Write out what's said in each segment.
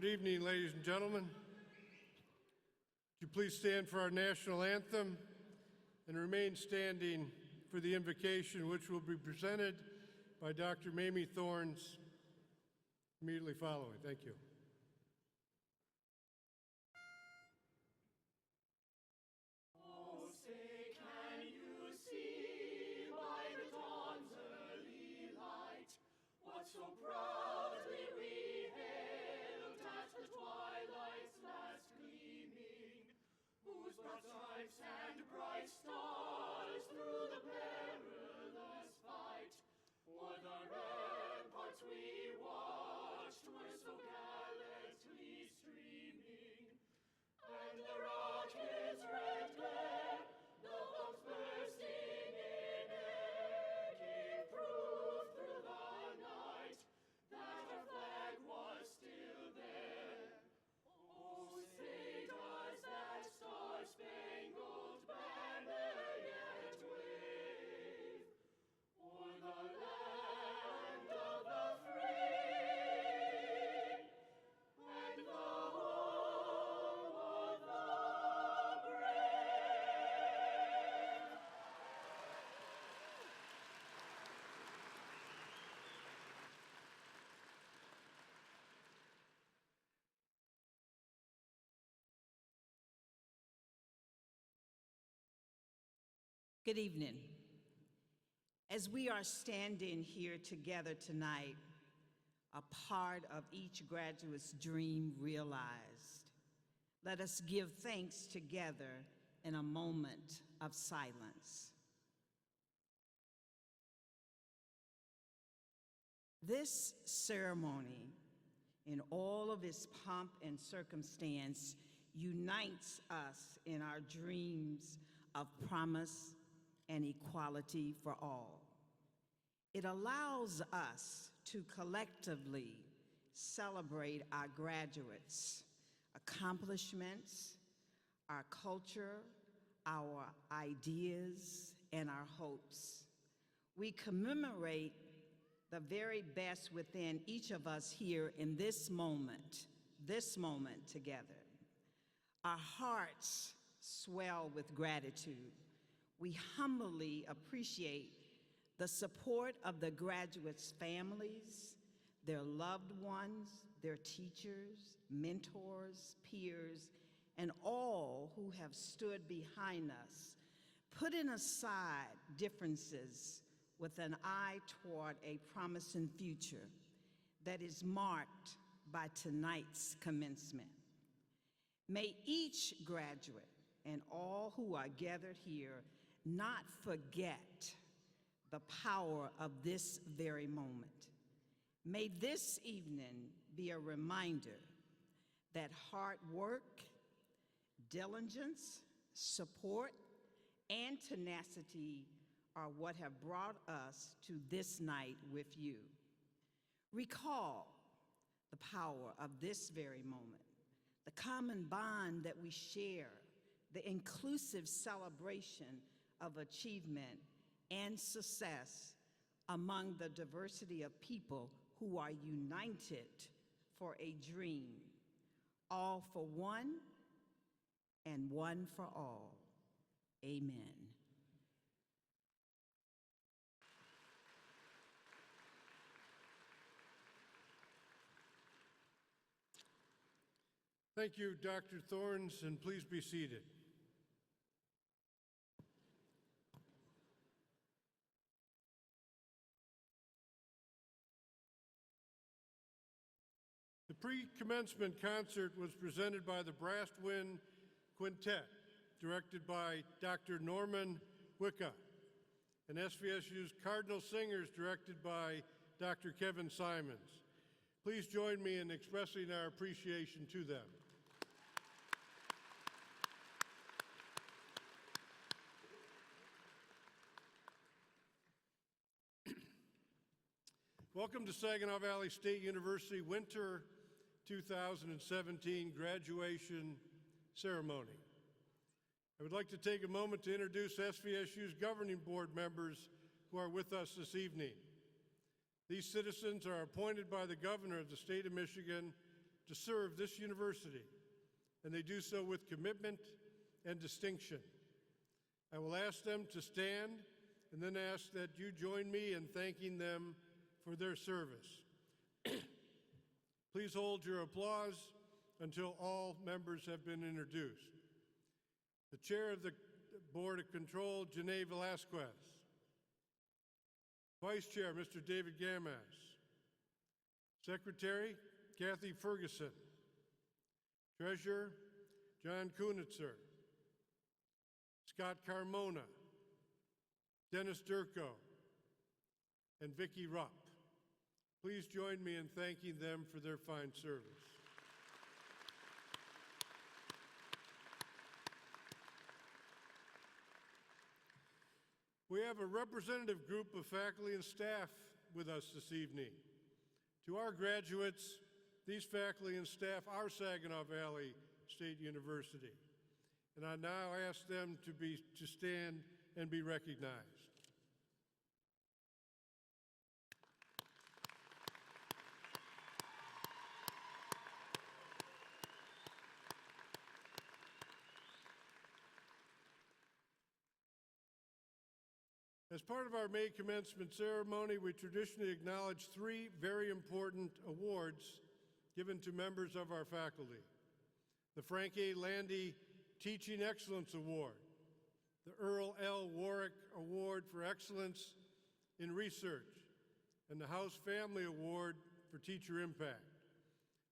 Good evening, ladies and gentlemen. Would you please stand for our national anthem and remain standing for the invocation, which will be presented by Dr. Mamie Thorns immediately following. Thank you. Oh, say, can you see by the dawn's early light what so proudly we hailed at the twilight's last gleaming, whose broad stripes and bright stars through the perilous fight o'er the ramparts we watched were so gallantly streaming, and the rocket's red glare, the bombs bursting in air, gave proof through the night that our flag was still there. Oh, say does that star-spangled banner yet wave o'er the land of the free and the home of the brave? Good evening. As we are standing here together tonight, a part of each graduate's dream realized, let us give thanks together in a moment of silence. This ceremony, in all of its pomp and circumstance, unites us in our dreams of promise and equality for all. It allows us to collectively celebrate our graduates' accomplishments, our culture, our ideas, and our hopes. We commemorate the very best within each of us here in this moment together. Our hearts swell with gratitude. We humbly appreciate the support of the graduates' families, their loved ones, their teachers, mentors, peers, and all who have stood behind us, putting aside differences with an eye toward a promising future that is marked by tonight's commencement. May each graduate and all who are gathered here not forget the power of this very moment. May this evening be a reminder that hard work, diligence, support, and tenacity are what have brought us to this night with you. Recall the power of this very moment, the common bond that we share, the inclusive celebration of achievement and success among the diversity of people who are united for a dream, all for one and one for all. Amen. Thank you, Dr. Thorns, and please be seated. The pre-commencement concert was presented by the Brass Wind Quintet, directed by Dr. Norman Wicca, and SVSU's Cardinal Singers, directed by Dr. Kevin Simons. Please join me in expressing our appreciation to them. Welcome to Saginaw Valley State University Winter 2017 graduation ceremony. I would like to take a moment to introduce SVSU's governing board members who are with us this evening. These citizens are appointed by the governor of the state of Michigan to serve this university, and they do so with commitment and distinction. I will ask them to stand and then ask that you join me in thanking them for their service. Please hold your applause until all members have been introduced. The Chair of the Board of Control, Janae Velasquez. Vice Chair, Mr. David Gamas. Secretary, Kathy Ferguson. Treasurer, John Kunitzer. Scott Carmona. Dennis Durko. And Vicki Rupp. Please join me in thanking them for their fine service. We have a representative group of faculty and staff with us this evening. To our graduates, these faculty and staff are Saginaw Valley State University. And I now ask them to stand and be recognized. As part of our May commencement ceremony, we traditionally acknowledge three very important awards given to members of our faculty. The Frank A. Landy Teaching Excellence Award, the Earl L. Warwick Award for Excellence in Research, and the House Family Award for Teacher Impact.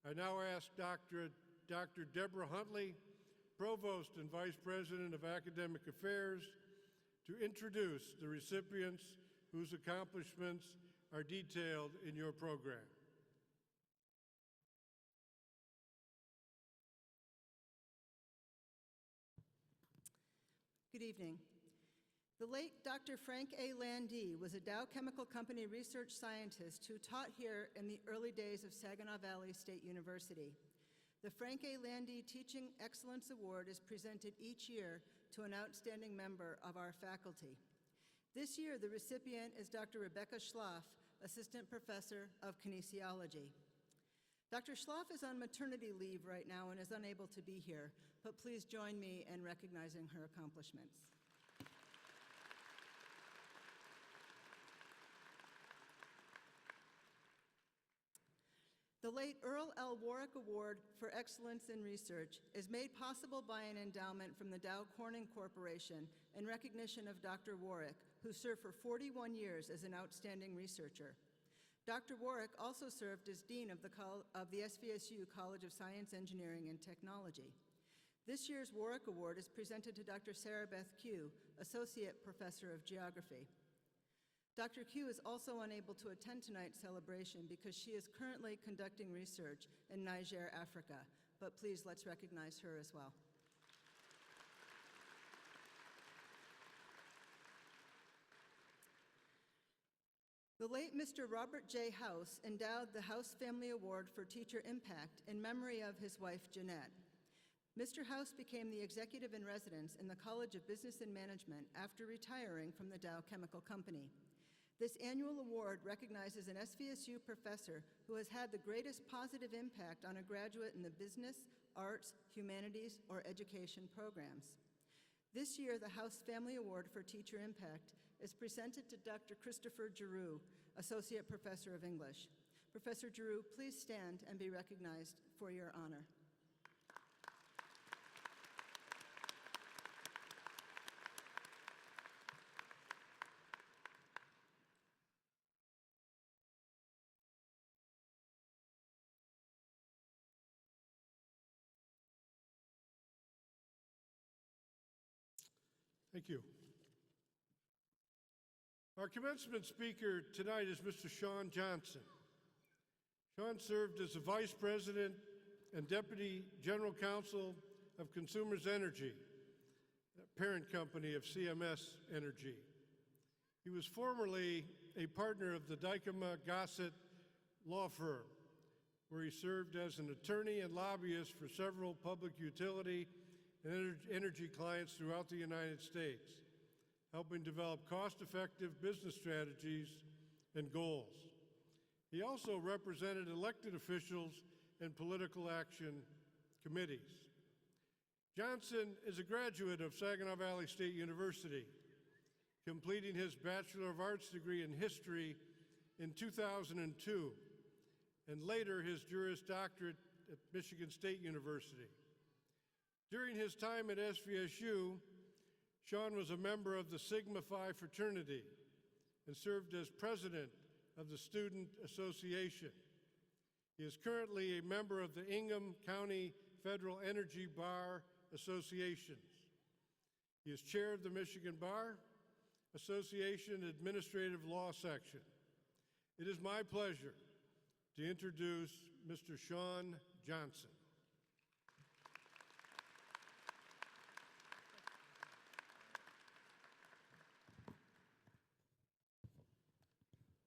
I now ask Dr. Deborah Huntley, Provost and Vice President of Academic Affairs, to introduce the recipients whose accomplishments are detailed in your program. Good evening. The late Dr. Frank A. Landy was a Dow Chemical Company research scientist who taught here in the early days of Saginaw Valley State University. The Frank A. Landy Teaching Excellence Award is presented each year to an outstanding member of our faculty. This year, the recipient is Dr. Rebecca Schlaff, Assistant Professor of Kinesiology. Dr. Schlaff is on maternity leave right now and is unable to be here, but please join me in recognizing her accomplishments. The late Earl L. Warwick Award for Excellence in Research is made possible by an endowment from the Dow Corning Corporation in recognition of Dr. Warwick, who served for 41 years as an outstanding researcher. Dr. Warwick also served as Dean of the SVSU College of Science, Engineering, and Technology. This year's Warwick Award is presented to Dr. Sarah Beth Q, Associate Professor of Geography. Dr. Q is also unable to attend tonight's celebration because she is currently conducting research in Niger, Africa, but please let's recognize her as well. The late Mr. Robert J. House endowed the House Family Award for Teacher Impact in memory of his wife, Jeanette. Mr. House became the executive in residence in the College of Business and Management after retiring from the Dow Chemical Company. This annual award recognizes an SVSU professor who has had the greatest positive impact on a graduate in the business, arts, humanities, or education programs. This year, the House Family Award for Teacher Impact is presented to Dr. Christopher Giroux, Associate Professor of English. Professor Giroux, please stand and be recognized for your honor. Thank you. Our commencement speaker tonight is Mr. Sean Johnson. Sean served as the Vice President and Deputy General Counsel of Consumers Energy, a parent company of CMS Energy. He was formerly a partner of the Dykema Gossett law firm, where he served as an attorney and lobbyist for several public utility and energy clients throughout the United States, helping develop cost-effective business strategies and goals. He also represented elected officials and political action committees. Johnson is a graduate of Saginaw Valley State University, completing his Bachelor of Arts degree in history in 2002, and later his Juris Doctorate at Michigan State University. During his time at SVSU, Sean was a member of the Sigma Phi fraternity and served as president of the Student Association. He is currently a member of the Ingham County Federal Energy Bar Associations. He is chair of the Michigan Bar Association Administrative Law Section. It is my pleasure to introduce Mr. Sean Johnson.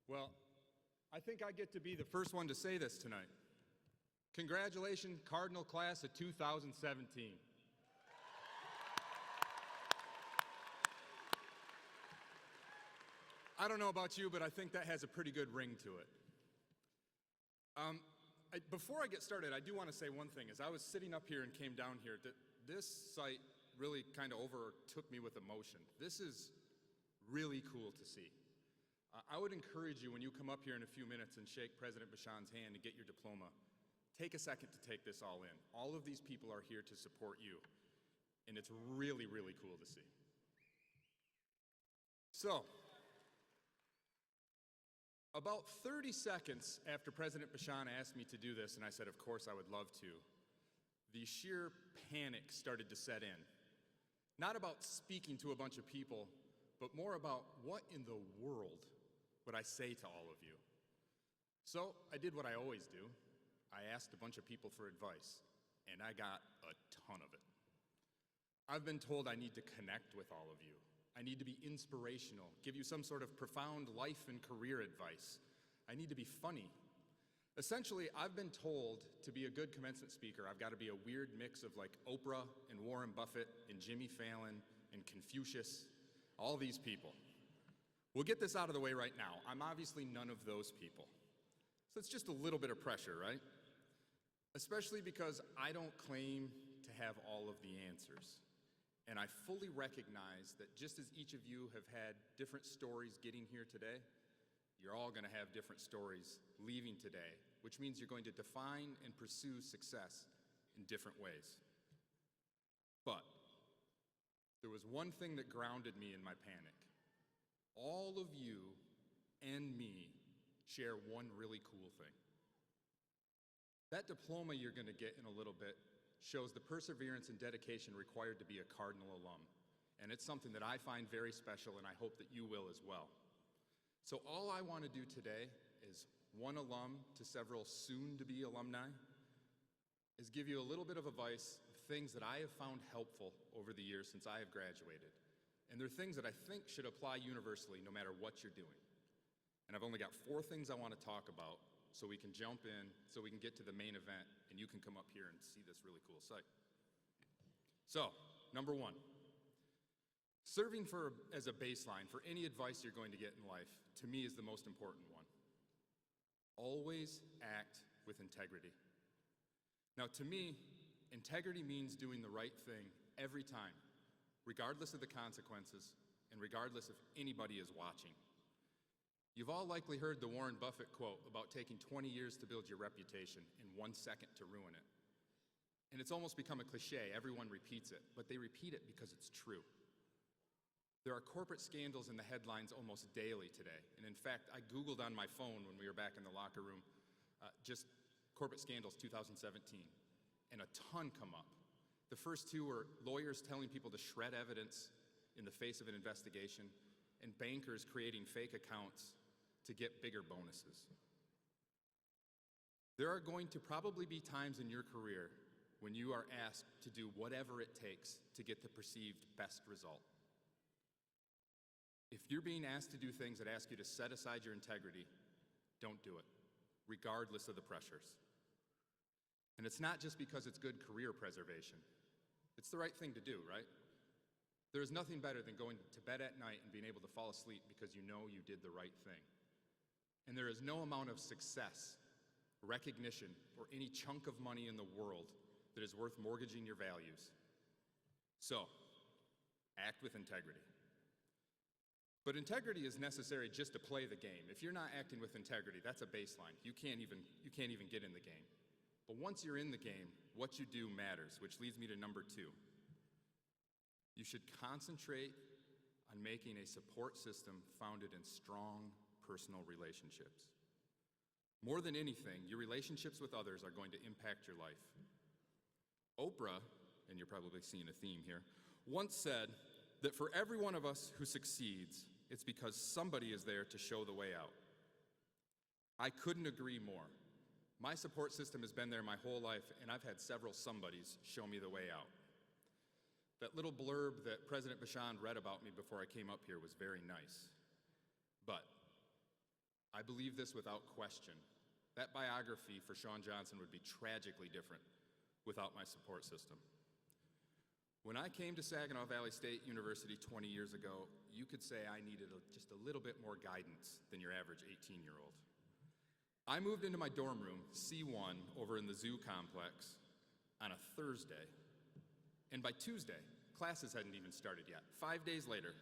Well, I think I get to be the first one to say this tonight. Congratulations, Cardinal Class of 2017. I don't know about you, but I think that has a pretty good ring to it. Before I get started, I do want to say one thing. As I was sitting up here and came down here, this site really kind of overtook me with emotion. This is really cool to see. I would encourage you, when you come up here in a few minutes and shake President Bashan's hand and get your diploma, take a second to take this all in. All of these people are here to support you, and it's really, really cool to see. So, about 30 seconds after President Bashan asked me to do this, and I said, of course, I would love to, the sheer panic started to set in. Not about speaking to a bunch of people, but more about what in the world would I say to all of you. So I did what I always do. I asked a bunch of people for advice, and I got a ton of it. I've been told I need to connect with all of you. I need to be inspirational, give you some sort of profound life and career advice. I need to be funny. Essentially, I've been told to be a good commencement speaker, I've got to be a weird mix of like Oprah and Warren Buffett and Jimmy Fallon and Confucius, all these people. We'll get this out of the way right now. I'm obviously none of those people. So it's just a little bit of pressure, right? Especially because I don't claim to have all of the answers. And I fully recognize that just as each of you have had different stories getting here today, you're all going to have different stories leaving today, which means you're going to define and pursue success in different ways. But there was one thing that grounded me in my panic. All of you and me share one really cool thing. That diploma you're going to get in a little bit shows the perseverance and dedication required to be a Cardinal alum. And it's something that I find very special, and I hope that you will as well. So all I want to do today is one alum to several soon-to-be alumni is give you a little bit of advice of things that I have found helpful over the years since I have graduated. And they're things that I think should apply universally no matter what you're doing. And I've only got 4 things I want to talk about so we can jump in, so we can get to the main event, and you can come up here and see this really cool site. So, number 1, serving as a baseline for any advice you're going to get in life, to me is the most important one. Always act with integrity. Now, to me, integrity means doing the right thing every time, regardless of the consequences and regardless if anybody is watching. You've all likely heard the Warren Buffett quote about taking 20 years to build your reputation and 1 second to ruin it. And it's almost become a cliche, everyone repeats it, but they repeat it because it's true. There are corporate scandals in the headlines almost daily today. And in fact, I Googled on my phone when we were back in the locker room, just corporate scandals 2017, and a ton come up. The first 2 were lawyers telling people to shred evidence in the face of an investigation, and bankers creating fake accounts to get bigger bonuses. There are going to probably be times in your career when you are asked to do whatever it takes to get the perceived best result. If you're being asked to do things that ask you to set aside your integrity, don't do it, regardless of the pressures. And it's not just because it's good career preservation. It's the right thing to do, right? There is nothing better than going to bed at night and being able to fall asleep because you know you did the right thing. And there is no amount of success recognition, or any chunk of money in the world that is worth mortgaging your values. So, act with integrity. But integrity is necessary just to play the game. If you're not acting with integrity, that's a baseline. You can't even get in the game. But once you're in the game, what you do matters, which leads me to number 2. You should concentrate on making a support system founded in strong personal relationships. More than anything, your relationships with others are going to impact your life. Oprah, and you're probably seeing a theme here, once said that for every one of us who succeeds, it's because somebody is there to show the way out. I couldn't agree more. My support system has been there my whole life, and I've had several somebodies show me the way out. That little blurb that President Bashan read about me before I came up here was very nice. But I believe this without question. That biography for Shawn Johnson would be tragically different without my support system. When I came to Saginaw Valley State University 20 years ago, you could say I needed just a little bit more guidance than your average 18-year-old. I moved into my dorm room, C1, over in the zoo complex, on a Thursday. And by Tuesday, classes hadn't even started yet. 5 days later,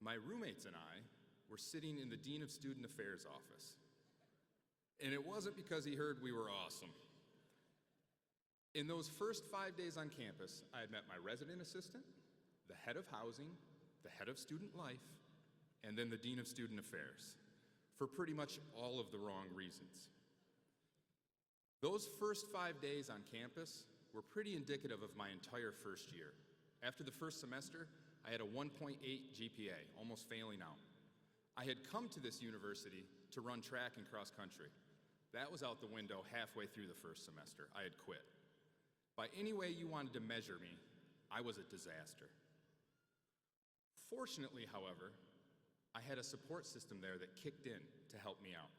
my roommates and I were sitting in the Dean of Student Affairs office. And it wasn't because he heard we were awesome. In those first 5 days on campus, I had met my resident assistant, the head of housing, the head of student life, and then the Dean of Student Affairs, for pretty much all of the wrong reasons. Those first 5 days on campus were pretty indicative of my entire first year. After the first semester, I had a 1.8 GPA, almost failing out. I had come to this university to run track and cross country. That was out the window halfway through the first semester. I had quit. By any way you wanted to measure me, I was a disaster. Fortunately, however, I had a support system there that kicked in to help me out.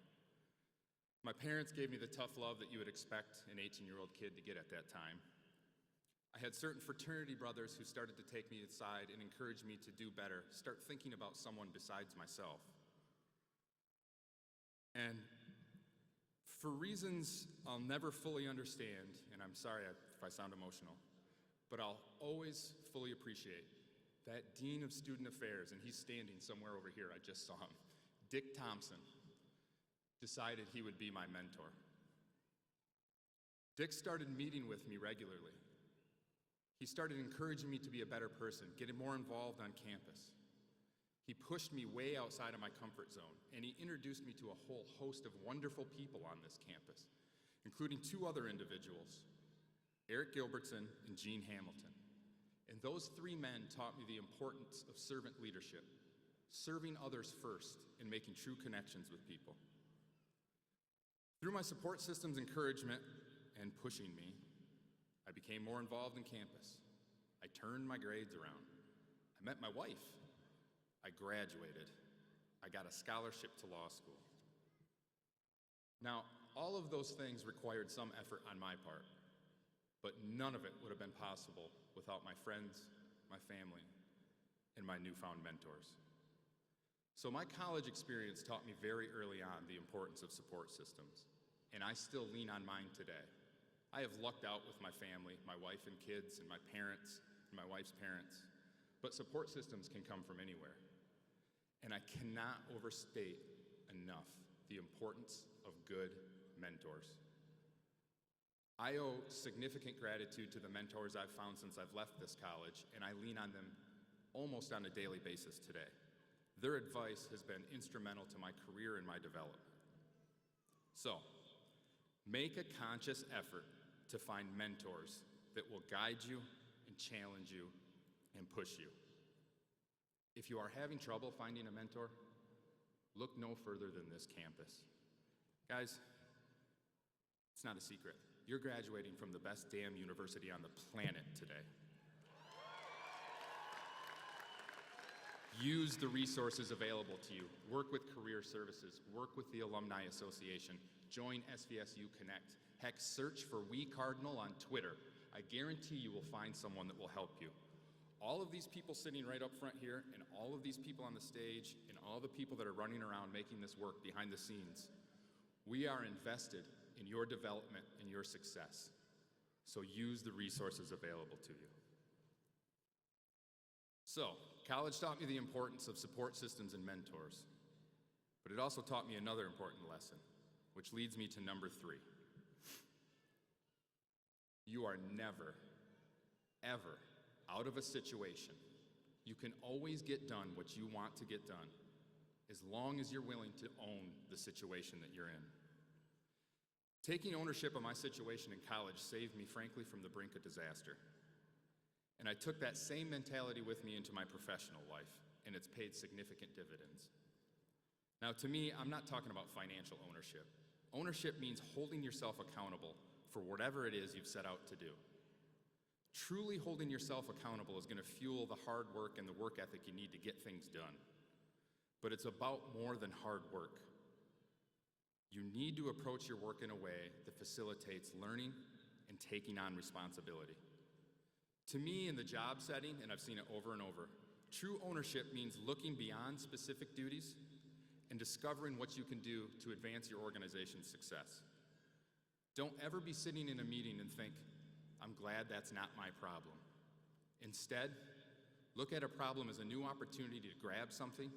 My parents gave me the tough love that you would expect an 18-year-old kid to get at that time. I had certain fraternity brothers who started to take me aside and encourage me to do better, start thinking about someone besides myself. And for reasons I'll never fully understand, and I'm sorry if I sound emotional, but I'll always fully appreciate that Dean of Student Affairs, and he's standing somewhere over here, I just saw him, Dick Thompson, decided he would be my mentor. Dick started meeting with me regularly. He started encouraging me to be a better person, getting more involved on campus. He pushed me way outside of my comfort zone, and he introduced me to a whole host of wonderful people on this campus, including 2 other individuals, Eric Gilbertson and Gene Hamilton. And those 3 men taught me the importance of servant leadership, serving others first and making true connections with people. Through my support system's encouragement and pushing me, I became more involved in campus. I turned my grades around. I met my wife. I graduated. I got a scholarship to law school. Now, all of those things required some effort on my part, but none of it would have been possible without my friends, my family, and my newfound mentors. So my college experience taught me very early on the importance of support systems, and I still lean on mine today. I have lucked out with my family, my wife and kids, and my parents, and my wife's parents, but support systems can come from anywhere. And I cannot overstate enough the importance of good mentors. I owe significant gratitude to the mentors I've found since I've left this college, and I lean on them almost on a daily basis today. Their advice has been instrumental to my career and my development. So, make a conscious effort to find mentors that will guide you and challenge you and push you. If you are having trouble finding a mentor, look no further than this campus. Guys, it's not a secret. You're graduating from the best damn university on the planet today. Use the resources available to you. Work with career services. Work with the Alumni Association. Join SVSU Connect. Heck, search for We Cardinal on Twitter. I guarantee you will find someone that will help you. All of these people sitting right up front here, and all of these people on the stage, and all the people that are running around making this work behind the scenes, we are invested in your development and your success. So use the resources available to you. So, college taught me the importance of support systems and mentors, but it also taught me another important lesson, which leads me to number 3. You are never, ever out of a situation. You can always get done what you want to get done, as long as you're willing to own the situation that you're in. Taking ownership of my situation in college saved me, frankly, from the brink of disaster. And I took that same mentality with me into my professional life, and it's paid significant dividends. Now, to me, I'm not talking about financial ownership. Ownership means holding yourself accountable for whatever it is you've set out to do. Truly holding yourself accountable is going to fuel the hard work and the work ethic you need to get things done. But it's about more than hard work. You need to approach your work in a way that facilitates learning and taking on responsibility. To me, in the job setting, and I've seen it over and over, true ownership means looking beyond specific duties and discovering what you can do to advance your organization's success. Don't ever be sitting in a meeting and think, I'm glad that's not my problem. Instead, look at a problem as a new opportunity to grab something,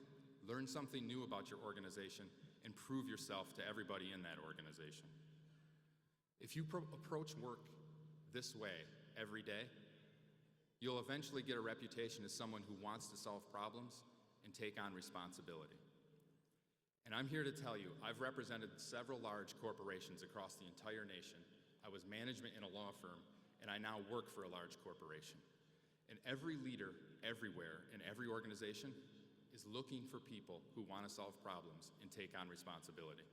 learn something new about your organization, and prove yourself to everybody in that organization. If you approach work this way every day, you'll eventually get a reputation as someone who wants to solve problems and take on responsibility. And I'm here to tell you, I've represented several large corporations across the entire nation. I was management in a law firm, and I now work for a large corporation. And every leader everywhere in every organization is looking for people who want to solve problems and take on responsibility.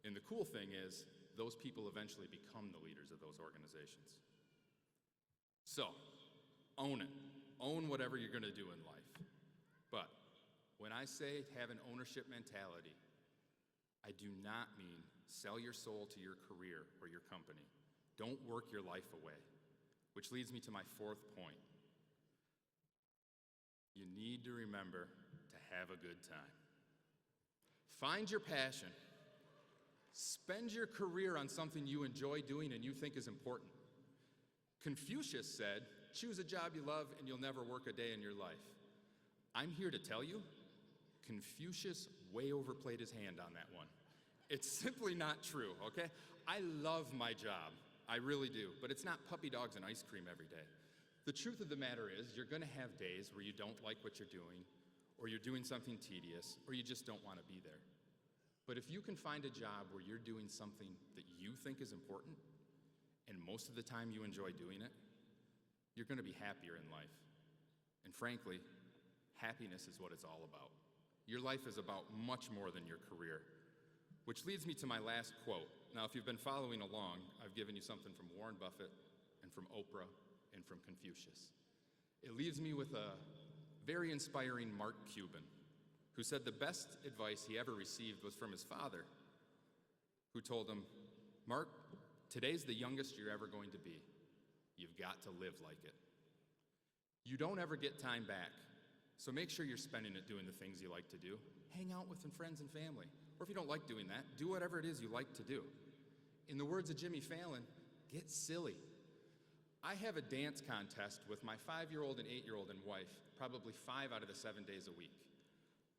And the cool thing is, those people eventually become the leaders of those organizations. So, own it. Own whatever you're going to do in life. But when I say have an ownership mentality, I do not mean sell your soul to your career or your company. Don't work your life away, which leads me to my 4th point. You need to remember to have a good time. Find your passion. Spend your career on something you enjoy doing and you think is important. Confucius said, choose a job you love and you'll never work a day in your life. I'm here to tell you, Confucius way overplayed his hand on that one. It's simply not true, okay? I love my job, I really do, but it's not puppy dogs and ice cream every day. The truth of the matter is, you're gonna have days where you don't like what you're doing, or you're doing something tedious, or you just don't wanna be there. But if you can find a job where you're doing something that you think is important, and most of the time you enjoy doing it, you're gonna be happier in life. And frankly, happiness is what it's all about. Your life is about much more than your career. Which leads me to my last quote. Now, if you've been following along, I've given you something from Warren Buffett and from Oprah and from Confucius. It leaves me with a very inspiring Mark Cuban, who said the best advice he ever received was from his father, who told him, Mark, today's the youngest you're ever going to be. You've got to live like it. You don't ever get time back, so make sure you're spending it doing the things you like to do. Hang out with some friends and family. Or if you don't like doing that, do whatever it is you like to do. In the words of Jimmy Fallon, get silly. I have a dance contest with my 5-year-old and 8-year-old and wife, probably 5 out of the 7 days a week.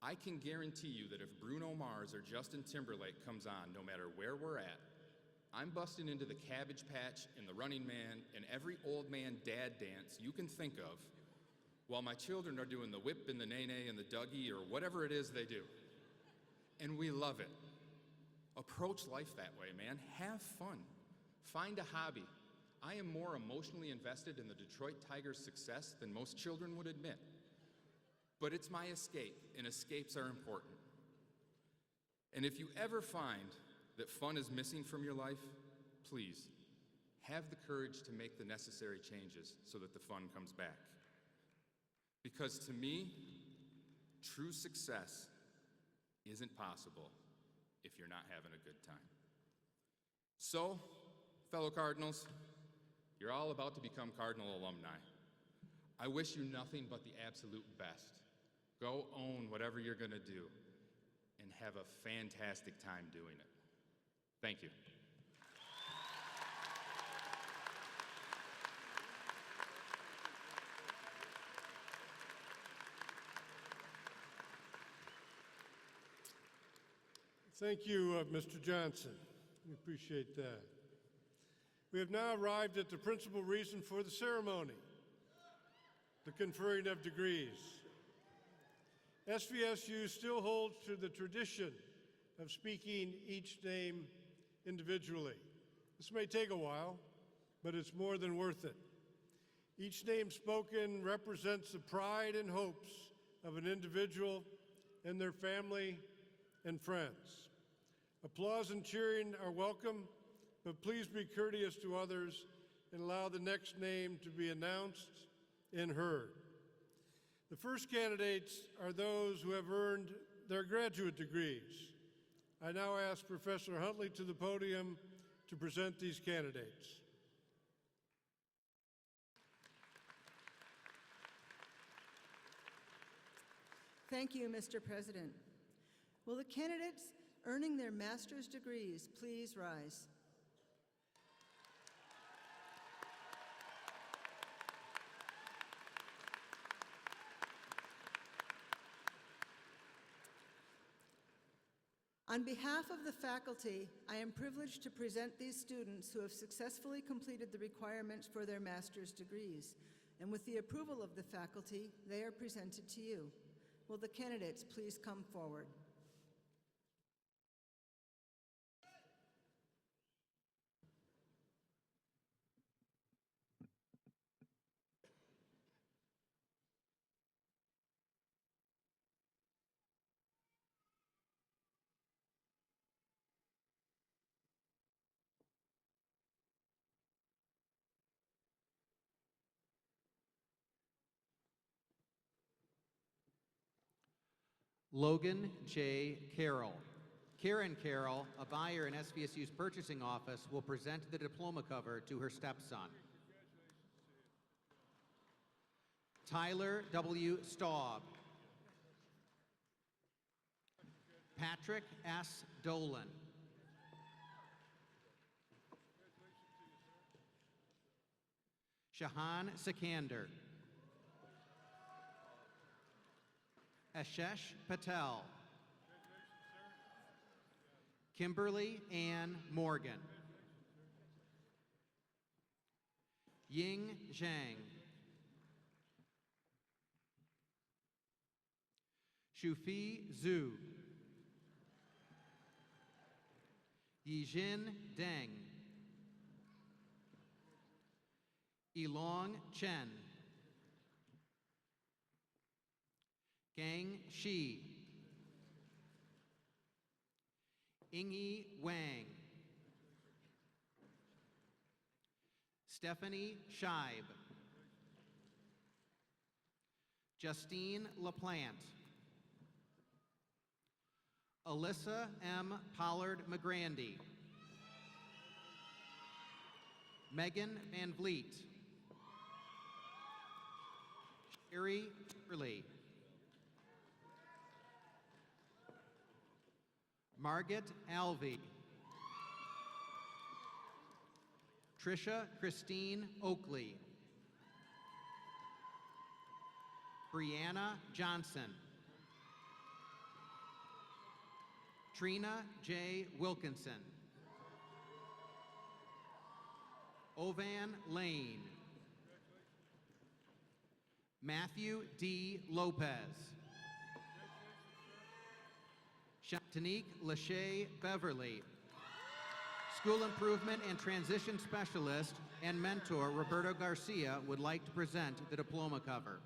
I can guarantee you that if Bruno Mars or Justin Timberlake comes on, no matter where we're at, I'm busting into the Cabbage Patch and the Running Man and every old man dad dance you can think of, while my children are doing the whip and the nae-nae and the Dougie or whatever it is they do. And we love it. Approach life that way, man. Have fun. Find a hobby. I am more emotionally invested in the Detroit Tigers' success than most children would admit. But it's my escape, and escapes are important. And if you ever find that fun is missing from your life, please, have the courage to make the necessary changes so that the fun comes back. Because to me, true success isn't possible if you're not having a good time. So, fellow Cardinals, you're all about to become Cardinal alumni. I wish you nothing but the absolute best. Go own whatever you're gonna do and have a fantastic time doing it. Thank you. Thank you, Mr. Johnson. We appreciate that. We have now arrived at the principal reason for the ceremony, the conferring of degrees. SVSU still holds to the tradition of speaking each name individually. This may take a while, but it's more than worth it. Each name spoken represents the pride and hopes of an individual and their family and friends. Applause and cheering are welcome, but please be courteous to others and allow the next name to be announced and heard. The first candidates are those who have earned their graduate degrees. I now ask Professor Huntley to the podium to present these candidates. Thank you, Mr. President. Will the candidates earning their master's degrees please rise? On behalf of the faculty, I am privileged to present these students who have successfully completed the requirements for their master's degrees. And with the approval of the faculty, they are presented to you. Will the candidates please come forward? Logan J. Carroll. Karen Carroll, a buyer in SVSU's purchasing office, will present the diploma cover to her stepson. Tyler W. Staub. Patrick S. Dolan. Shahan Sikander. Ashesh Patel. Kimberly Ann Morgan. Ying Zhang. Shufi Zhu. Yijin Deng. Elong Chen. Gang Shi. Ingyi Wang. Stephanie Scheib. Justine LaPlante. Alyssa M. Pollard McGrandy. Megan Van Vliet. Sherry Early. Margaret Alvey. Trisha Christine Oakley. Brianna Johnson. Trina J. Wilkinson. Ovan Lane. Matthew D. Lopez. Shantanique Lachey Beverly. School Improvement and Transition Specialist and mentor Roberto Garcia would like to present the diploma cover.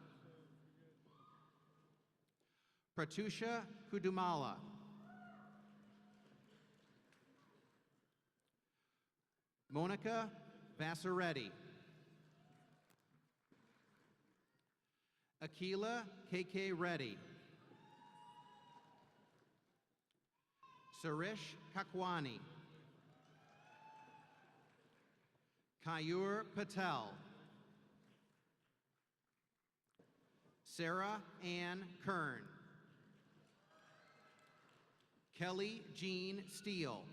Pratusha Kudumala. Monica Vassaretti. Akila KK Reddy. Sarish Kakwani. Kayur Patel. Sarah Ann Kern. Kelly Jean Steele.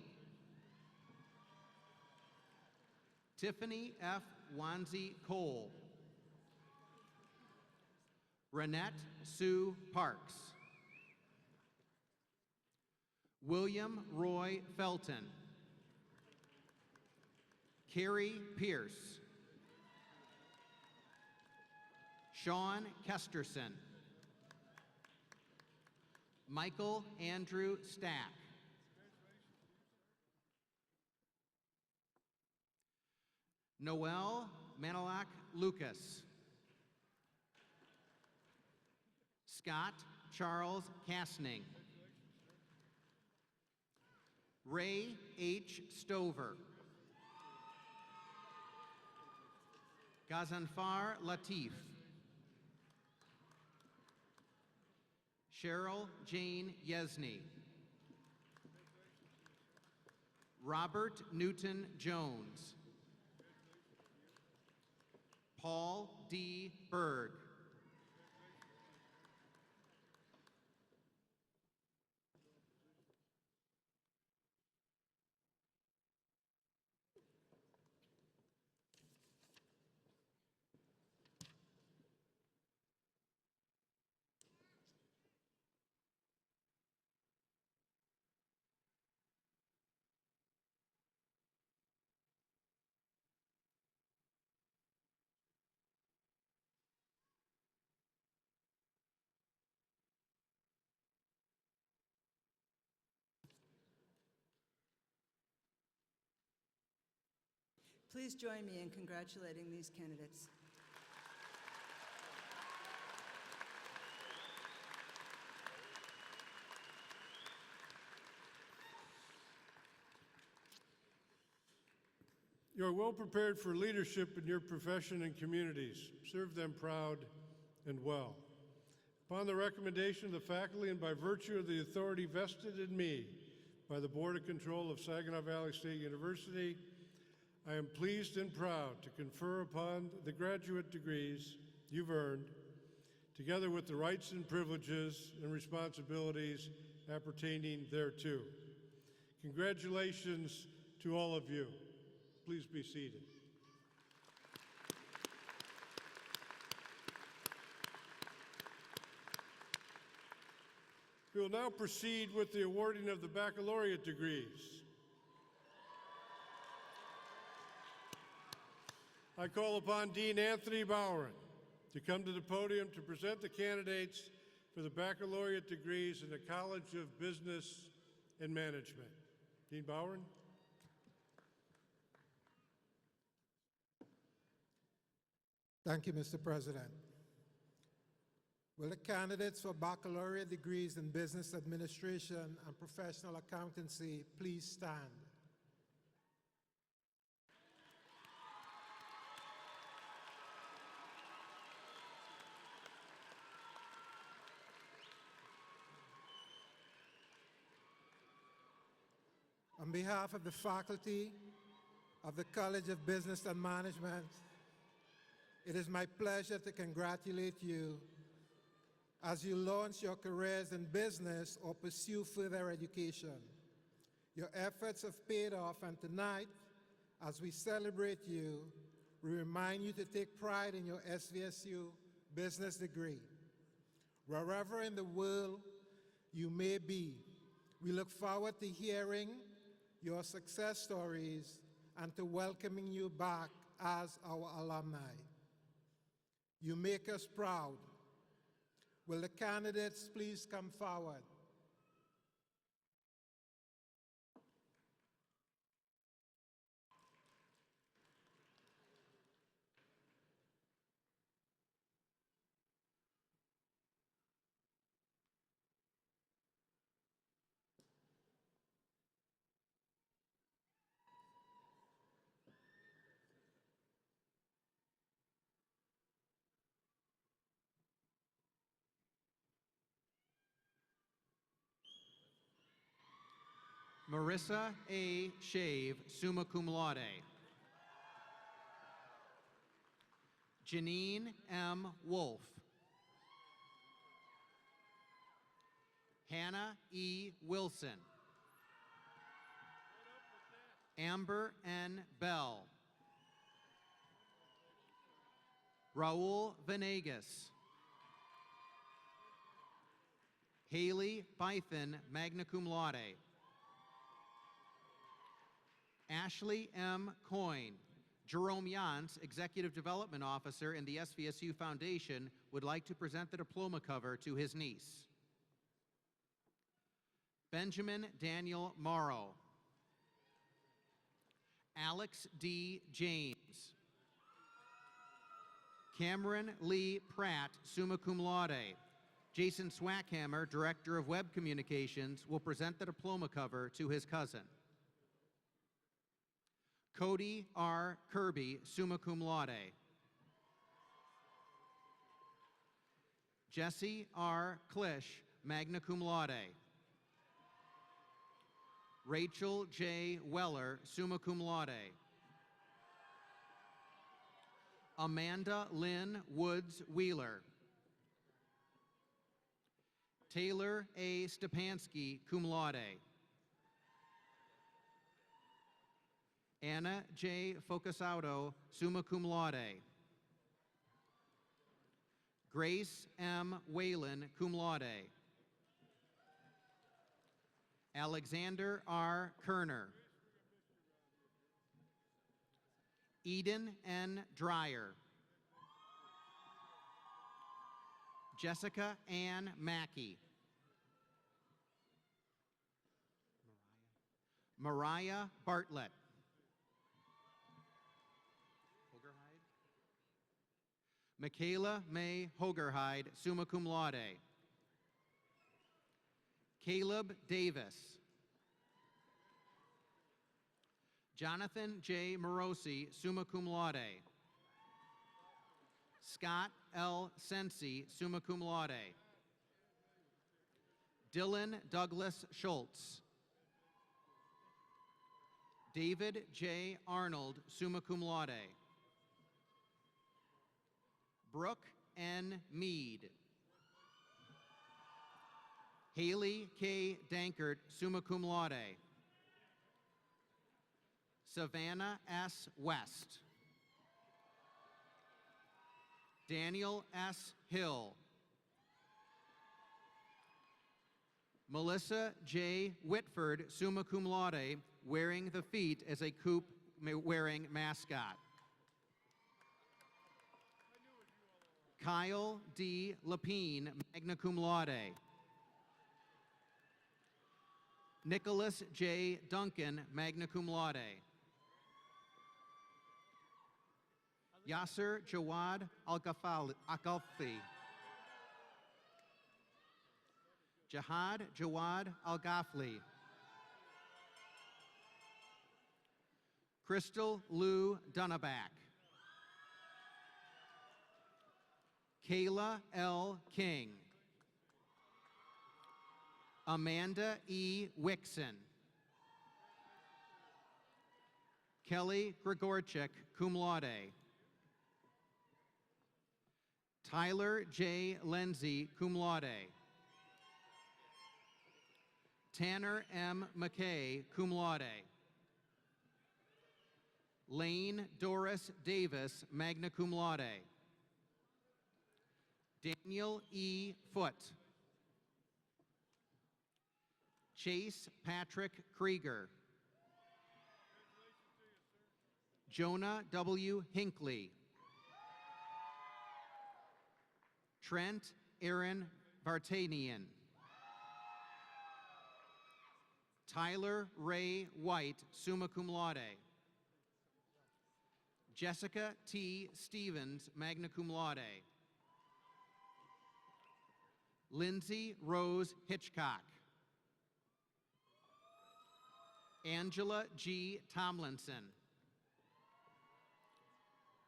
Tiffany F. Wanzi Cole. Renette Sue Parks. William Roy Felton. Carrie Pierce. Sean Kesterson. Michael Andrew Stack. Noel Manalak Lucas. Scott Charles Kastning. Ray H. Stover. Gazanfar Latif. Cheryl Jane Yesney. Robert Newton Jones. Paul D. Berg. Please join me in congratulating these candidates. You are well prepared for leadership in your profession and communities. Serve them proud and well. Upon the recommendation of the faculty and by virtue of the authority vested in me by the Board of Control of Saginaw Valley State University, I am pleased and proud to confer upon the graduate degrees you've earned, together with the rights and privileges and responsibilities appertaining thereto. Congratulations to all of you. Please be seated. We will now proceed with the awarding of the baccalaureate degrees. I call upon Dean Anthony Bowron to come to the podium to present the candidates for the baccalaureate degrees in the College of Business and Management. Dean Bowron. Thank you, Mr. President. Will the candidates for baccalaureate degrees in business administration and professional accountancy please stand? On behalf of the faculty of the College of Business and Management, it is my pleasure to congratulate you as you launch your careers in business or pursue further education. Your efforts have paid off, and tonight, as we celebrate you, we remind you to take pride in your SVSU business degree. Wherever in the world you may be, we look forward to hearing your success stories and to welcoming you back as our alumni. You make us proud. Will the candidates please come forward? Marissa A. Shave, summa cum laude. Janine M. Wolf. Hannah E. Wilson. Amber N. Bell. Raul Venegas. Haley Bython, magna cum laude. Ashley M. Coyne. Jerome Yance, Executive Development Officer in the SVSU Foundation, would like to present the diploma cover to his niece. Benjamin Daniel Morrow. Alex D. James. Cameron Lee Pratt, summa cum laude. Jason Swackhammer, Director of Web Communications, will present the diploma cover to his cousin. Cody R. Kirby, summa cum laude. Jesse R. Klisch, magna cum laude. Rachel J. Weller, summa cum laude. Amanda Lynn Woods Wheeler. Taylor A. Stepansky, cum laude. Anna J. Focusauto, summa cum laude. Grace M. Whalen, cum laude. Alexander R. Kerner. Eden N. Dreyer. Jessica Ann Mackey. Mariah Bartlett. Michaela May Hogerhide, summa cum laude. Caleb Davis. Jonathan J. Morosi, summa cum laude. Scott L. Sensi, summa cum laude. Dylan Douglas Schultz. David J. Arnold, summa cum laude. Brooke N. Mead. Haley K. Dankert, summa cum laude. Savannah S. West. Daniel S. Hill. Melissa J. Whitford, summa cum laude, wearing the feet as a coop wearing mascot. Kyle D. Lapine, magna cum laude. Nicholas J. Duncan, magna cum laude. Yasser Jawad Al-Ghalfi. Jihad Jawad Al-Ghafli. Crystal Lou Dunnaback. Kayla L. King. Amanda E. Wixon. Kelly Gregorchik, cum laude. Tyler J. Lindsay, cum laude. Tanner M. McKay, cum laude. Lane Doris Davis, magna cum laude. Daniel E. Foote. Chase Patrick Krieger. Jonah W. Hinckley. Trent Aaron Vartanian. Tyler Ray White, summa cum laude. Jessica T. Stevens, magna cum laude. Lindsay Rose Hitchcock. Angela G. Tomlinson.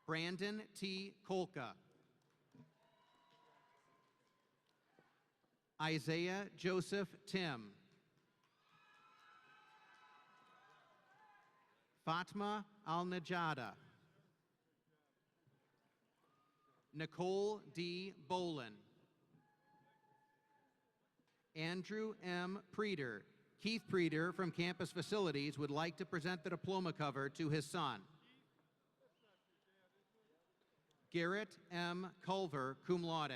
Brandon T. Kolka. Isaiah Joseph Tim. Fatma Al-Najada. Nicole D. Bolin. Andrew M. Preeter. Keith Preeter from Campus Facilities would like to present the diploma cover to his son. Garrett M. Culver, cum laude.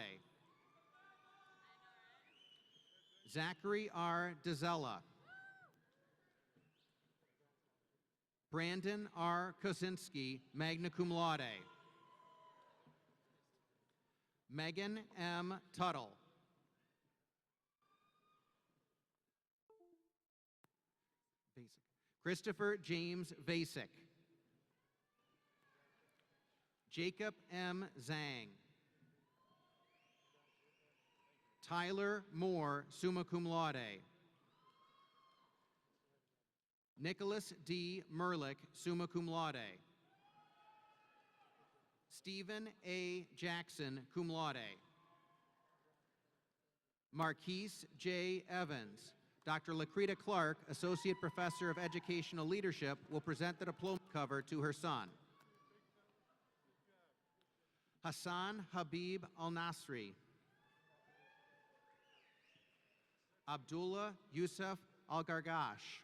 Zachary R. DeZella. Brandon R. Kosinski, magna cum laude. Megan M. Tuttle. Christopher James Vasic. Jacob M. Zhang. Tyler Moore, summa cum laude. Nicholas D. Merlick, summa cum laude. Stephen A. Jackson, cum laude. Marquise J. Evans. Dr. Lakrita Clark, Associate Professor of Educational Leadership, will present the diploma cover to her son. Hassan Habib Al-Nasri. Abdullah Yusuf Al-Gargash.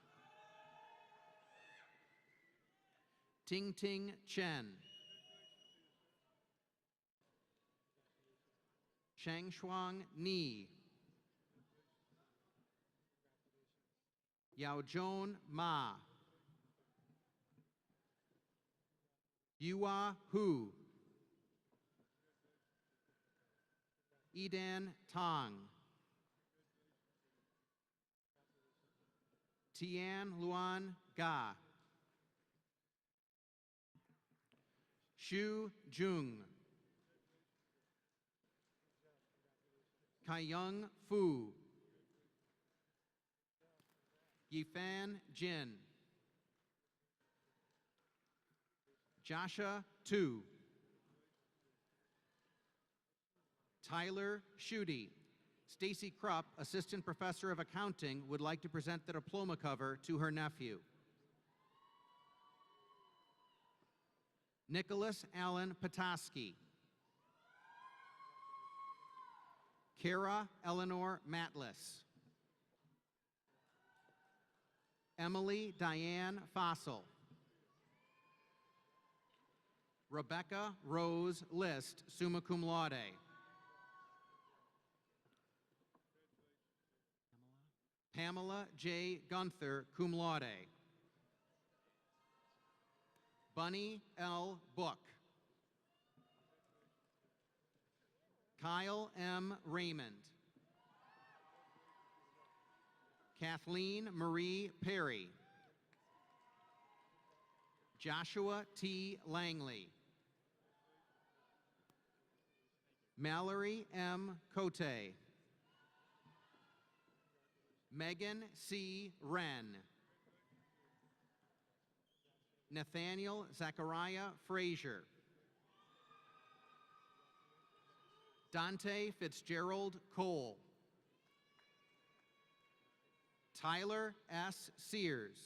Ting Ting Chen. Chang Shuang Ni. Yao Joan Ma. Yua Hu. Edan Tong. Tian Luan Ga. Xu Jung. Kaiyang Fu. Yifan Jin. Joshua Tu. Tyler Schutte. Stacy Krupp, Assistant Professor of Accounting, would like to present the diploma cover to her nephew. Nicholas Allen Petoskey. Kara Eleanor Matlis. Emily Diane Fossil. Rebecca Rose List, summa cum laude. Pamela J. Gunther, cum laude. Bunny L. Book. Kyle M. Raymond. Kathleen Marie Perry. Joshua T. Langley. Mallory M. Cote. Megan C. Wren. Nathaniel Zachariah Frazier. Dante Fitzgerald Cole. Tyler S. Sears.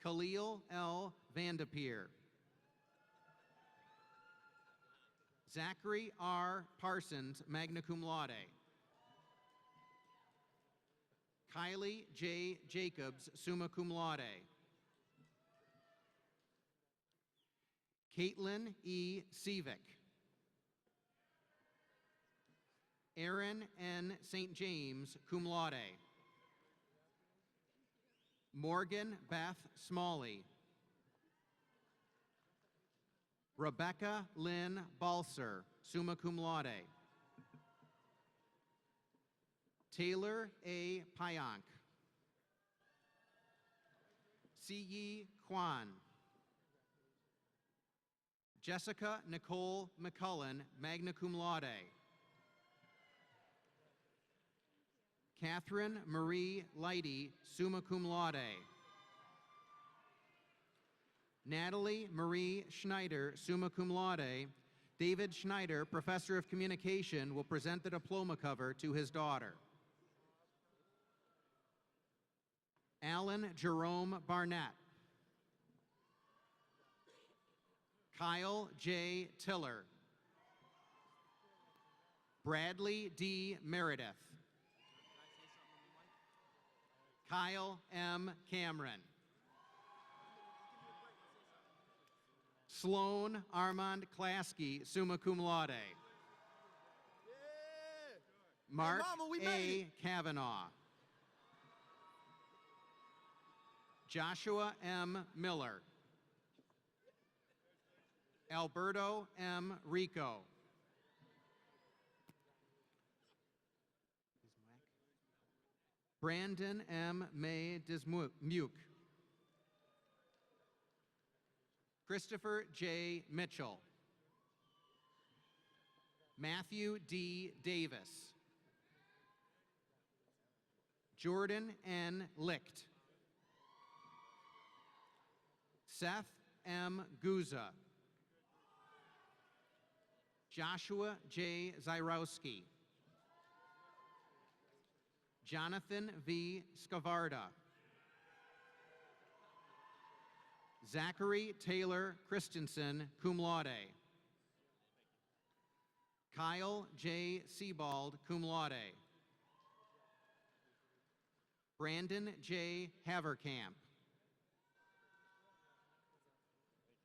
Khalil L. Vandepeer. Zachary R. Parsons, magna cum laude. Kylie J. Jacobs, summa cum laude. Caitlin E. Sevick. Aaron N. St. James, cum laude. Morgan Beth Smalley. Rebecca Lynn Balser, summa cum laude. Taylor A. Pionk. Siyi Kwan. Jessica Nicole McCullen, magna cum laude. Catherine Marie Leidy, summa cum laude. Natalie Marie Schneider, summa cum laude. David Schneider, Professor of Communication, will present the diploma cover to his daughter. Alan Jerome Barnett. Kyle J. Tiller. Bradley D. Meredith. Kyle M. Cameron. Sloan Armand Klasky, summa cum laude. Mark Mama, we made A. Kavanaugh. Joshua M. Miller. Alberto M. Rico. Brandon M. May Dismuke. Christopher J. Mitchell. Matthew D. Davis. Jordan N. Licht. Seth M. Guza. Joshua J. Zyrowski. Jonathan V. Scavarda. Zachary Taylor Christensen, cum laude. Kyle J. Sebald, cum laude. Brandon J. Haverkamp.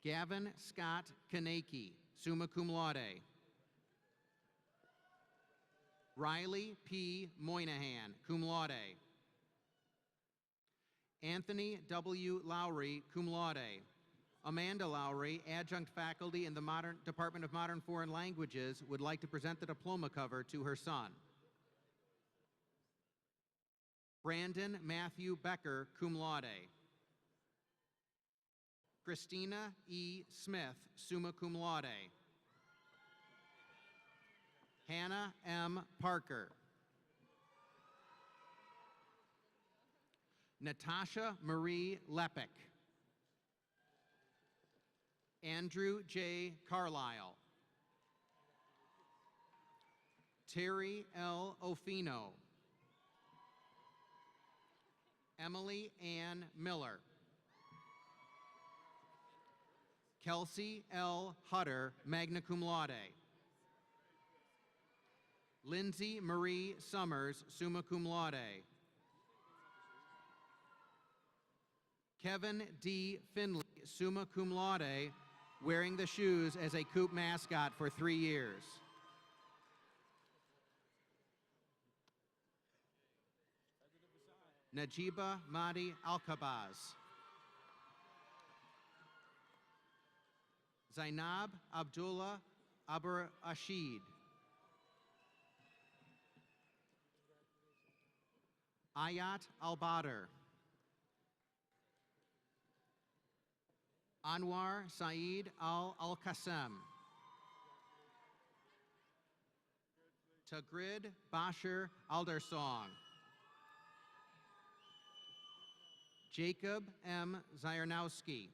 Gavin Scott Kaneki, summa cum laude. Riley P. Moynihan, cum laude. Anthony W. Lowry, cum laude. Amanda Lowry, adjunct faculty in the Department of Modern Foreign Languages, would like to present the diploma cover to her son. Brandon Matthew Becker, cum laude. Christina E. Smith, summa cum laude. Hannah M. Parker. Natasha Marie Lepek. Andrew J. Carlisle. Terry L. Ofino. Emily Ann Miller. Kelsey L. Hutter, magna cum laude. Lindsay Marie Summers, summa cum laude. Kevin D. Finley, summa cum laude, wearing the shoes as a Coop mascot for 3 years. Najiba Mahdi Alkabaz. Zainab Abdullah Abur Ashid. Ayat Al-Badr. Anwar Saeed Al-Qassem. Tagrid Bashir Aldersong. Jacob M. Zyrnowski.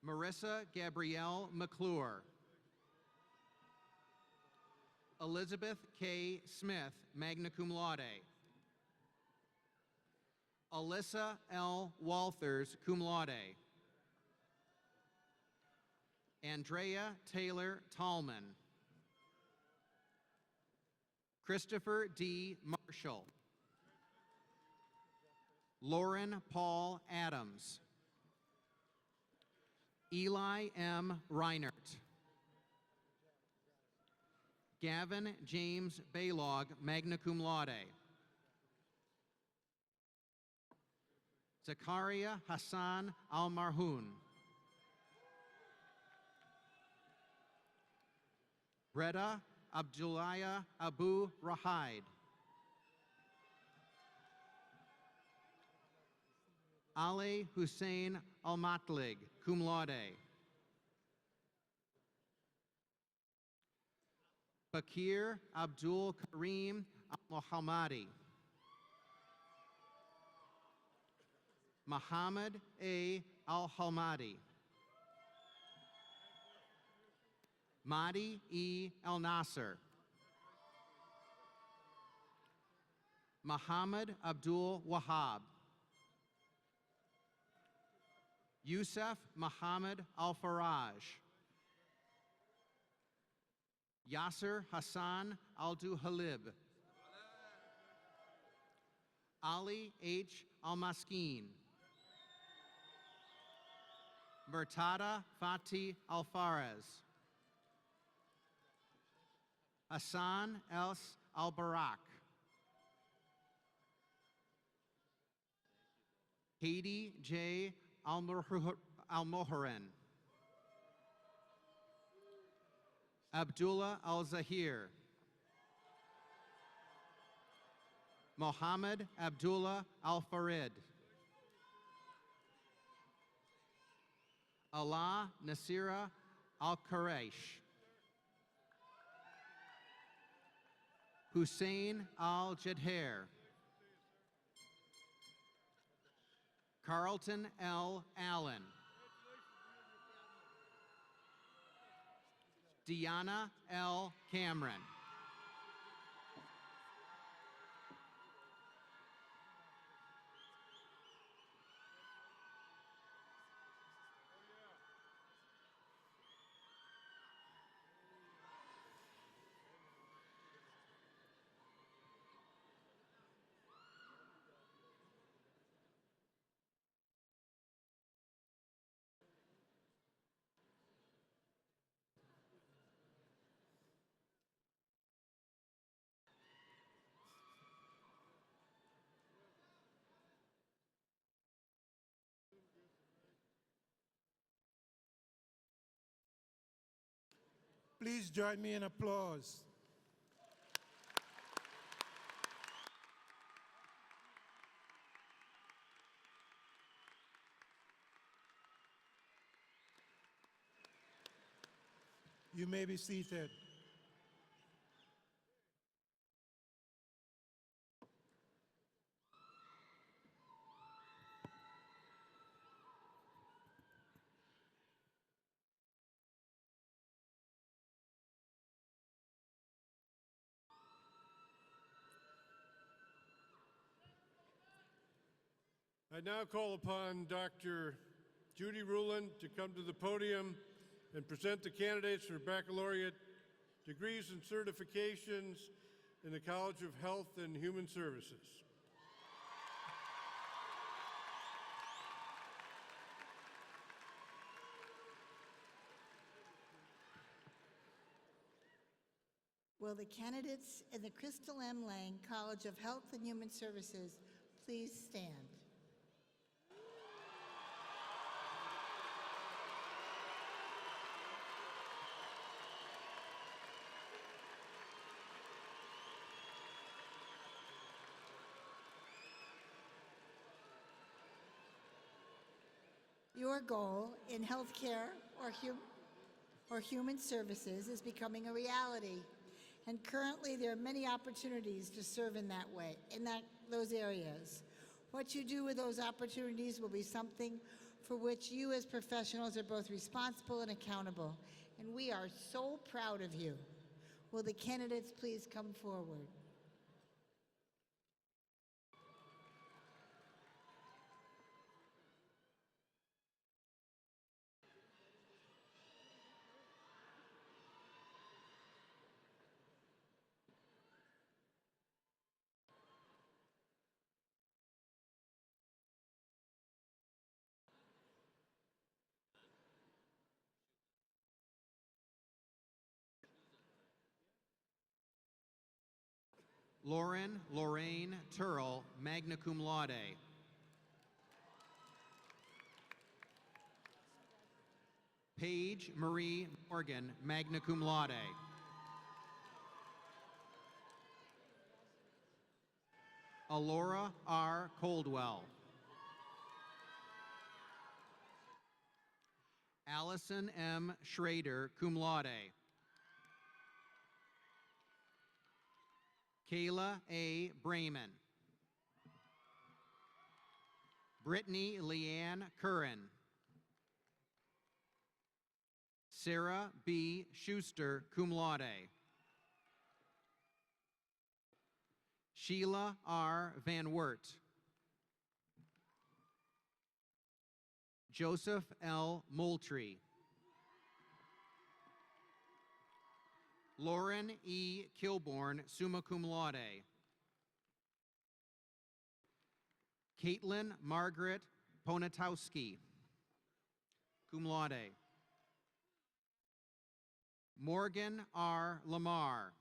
Marissa Gabrielle McClure. Elizabeth K. Smith, magna cum laude. Alyssa L. Walthers, cum laude. Andrea Taylor Tallman. Christopher D. Marshall. Lauren Paul Adams. Eli M. Reinert. Gavin James Baylog, magna cum laude. Zakaria Hassan Al-Marhoun. Reda Abdullaya Abu Rahid. Ali Hussein Al-Matlig, cum laude. Bakir Abdul Karim Al-Muhammadi. Muhammad A. Al-Halmadi. Mahdi E. Al-Nasser. Muhammad Abdul Wahab. Yusuf Muhammad Al-Faraj. Yasser Hassan Al-Duhalib. Ali H. Al-Maskeen. Murtada Fatih Al-Faraz. Hassan Els Al-Barak. Katie J. Almoharan. Abdullah Al-Zahir. Mohammed Abdullah Al-Farid. Allah Nasira Al-Quraish. Hussein Al-Jadher. Carlton L. Allen. Deanna L. Cameron. Please join me in applause. You may be seated. I now call upon Dr. Judy Ruland to come to the podium and present the candidates for baccalaureate degrees and certifications in the College of Health and Human Services. Will the candidates in the Crystal M. Lang College of Health and Human Services please stand? Your goal in healthcare or human services is becoming a reality. And currently, there are many opportunities to serve in that way, in those areas. What you do with those opportunities will be something for which you as professionals are both responsible and accountable. And we are so proud of you. Will the candidates please come forward? Lauren Lorraine Turl, magna cum laude. Paige Marie Morgan, magna cum laude. Alora R. Coldwell. Allison M. Schrader, cum laude. Kayla A. Brayman. Brittany Leanne Curran. Sarah B. Schuster, cum laude. Sheila R. Van Wert. Joseph L. Moultrie. Lauren E. Kilborn, summa cum laude. Caitlin Margaret Ponatowski, cum laude. Morgan R. Lamar.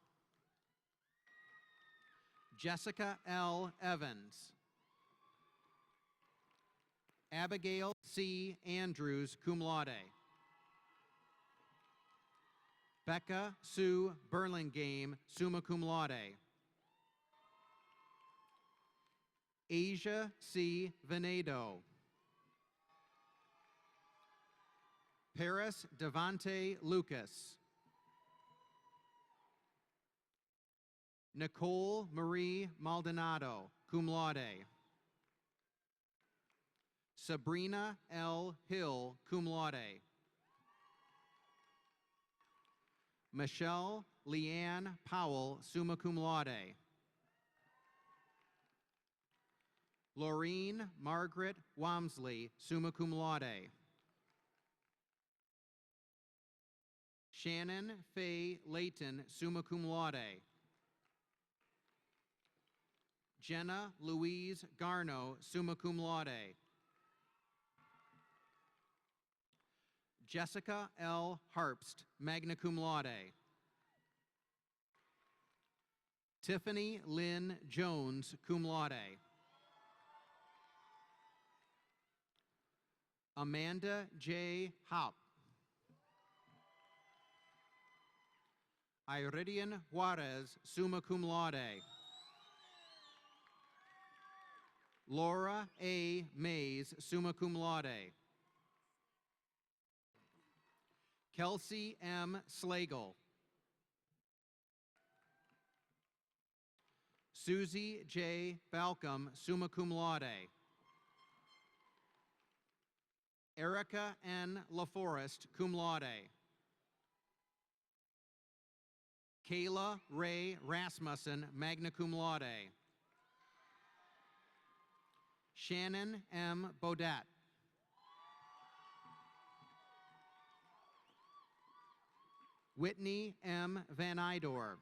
Jessica L. Evans. Abigail C. Andrews, cum laude. Becca Sue Burlingame, summa cum laude. Asia C. Venedo. Paris Devante Lucas. Nicole Marie Maldonado, cum laude. Sabrina L. Hill, cum laude. Michelle Leanne Powell, summa cum laude. Laureen Margaret Wamsley, summa cum laude. Shannon Faye Layton, summa cum laude. Jenna Louise Garno, summa cum laude. Jessica L. Harpst, magna cum laude. Tiffany Lynn Jones, cum laude. Amanda J. Haupt. Iridian Juarez, summa cum laude. Laura A. Mays, summa cum laude. Kelsey M. Slagle. Susie J. Balcom, summa cum laude. Erica N. LaForest, cum laude. Kayla Ray Rasmussen, magna cum laude. Shannon M. Bodette. Whitney M. Van Idor.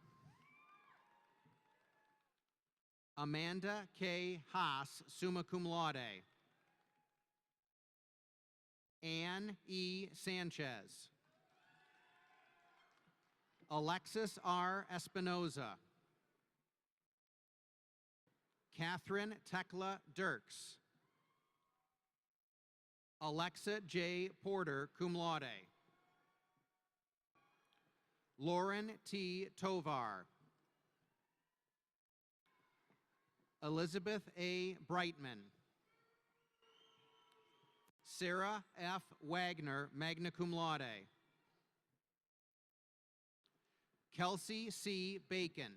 Amanda K. Haas, summa cum laude. Ann E. Sanchez. Alexis R. Espinoza. Catherine Tekla Dirks. Alexa J. Porter, cum laude. Lauren T. Tovar. Elizabeth A. Brightman. Sarah F. Wagner, magna cum laude. Kelsey C. Bacon.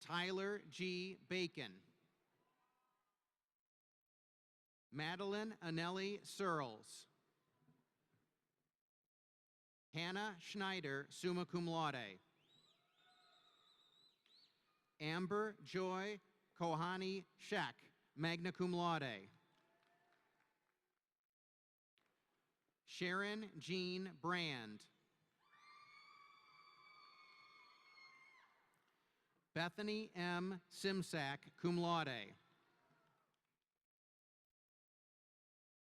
Tyler G. Bacon. Madeline Anelli Searles. Hannah Schneider, summa cum laude. Amber Joy Kohani Sheck, magna cum laude. Sharon Jean Brand. Bethany M. Simsack, cum laude.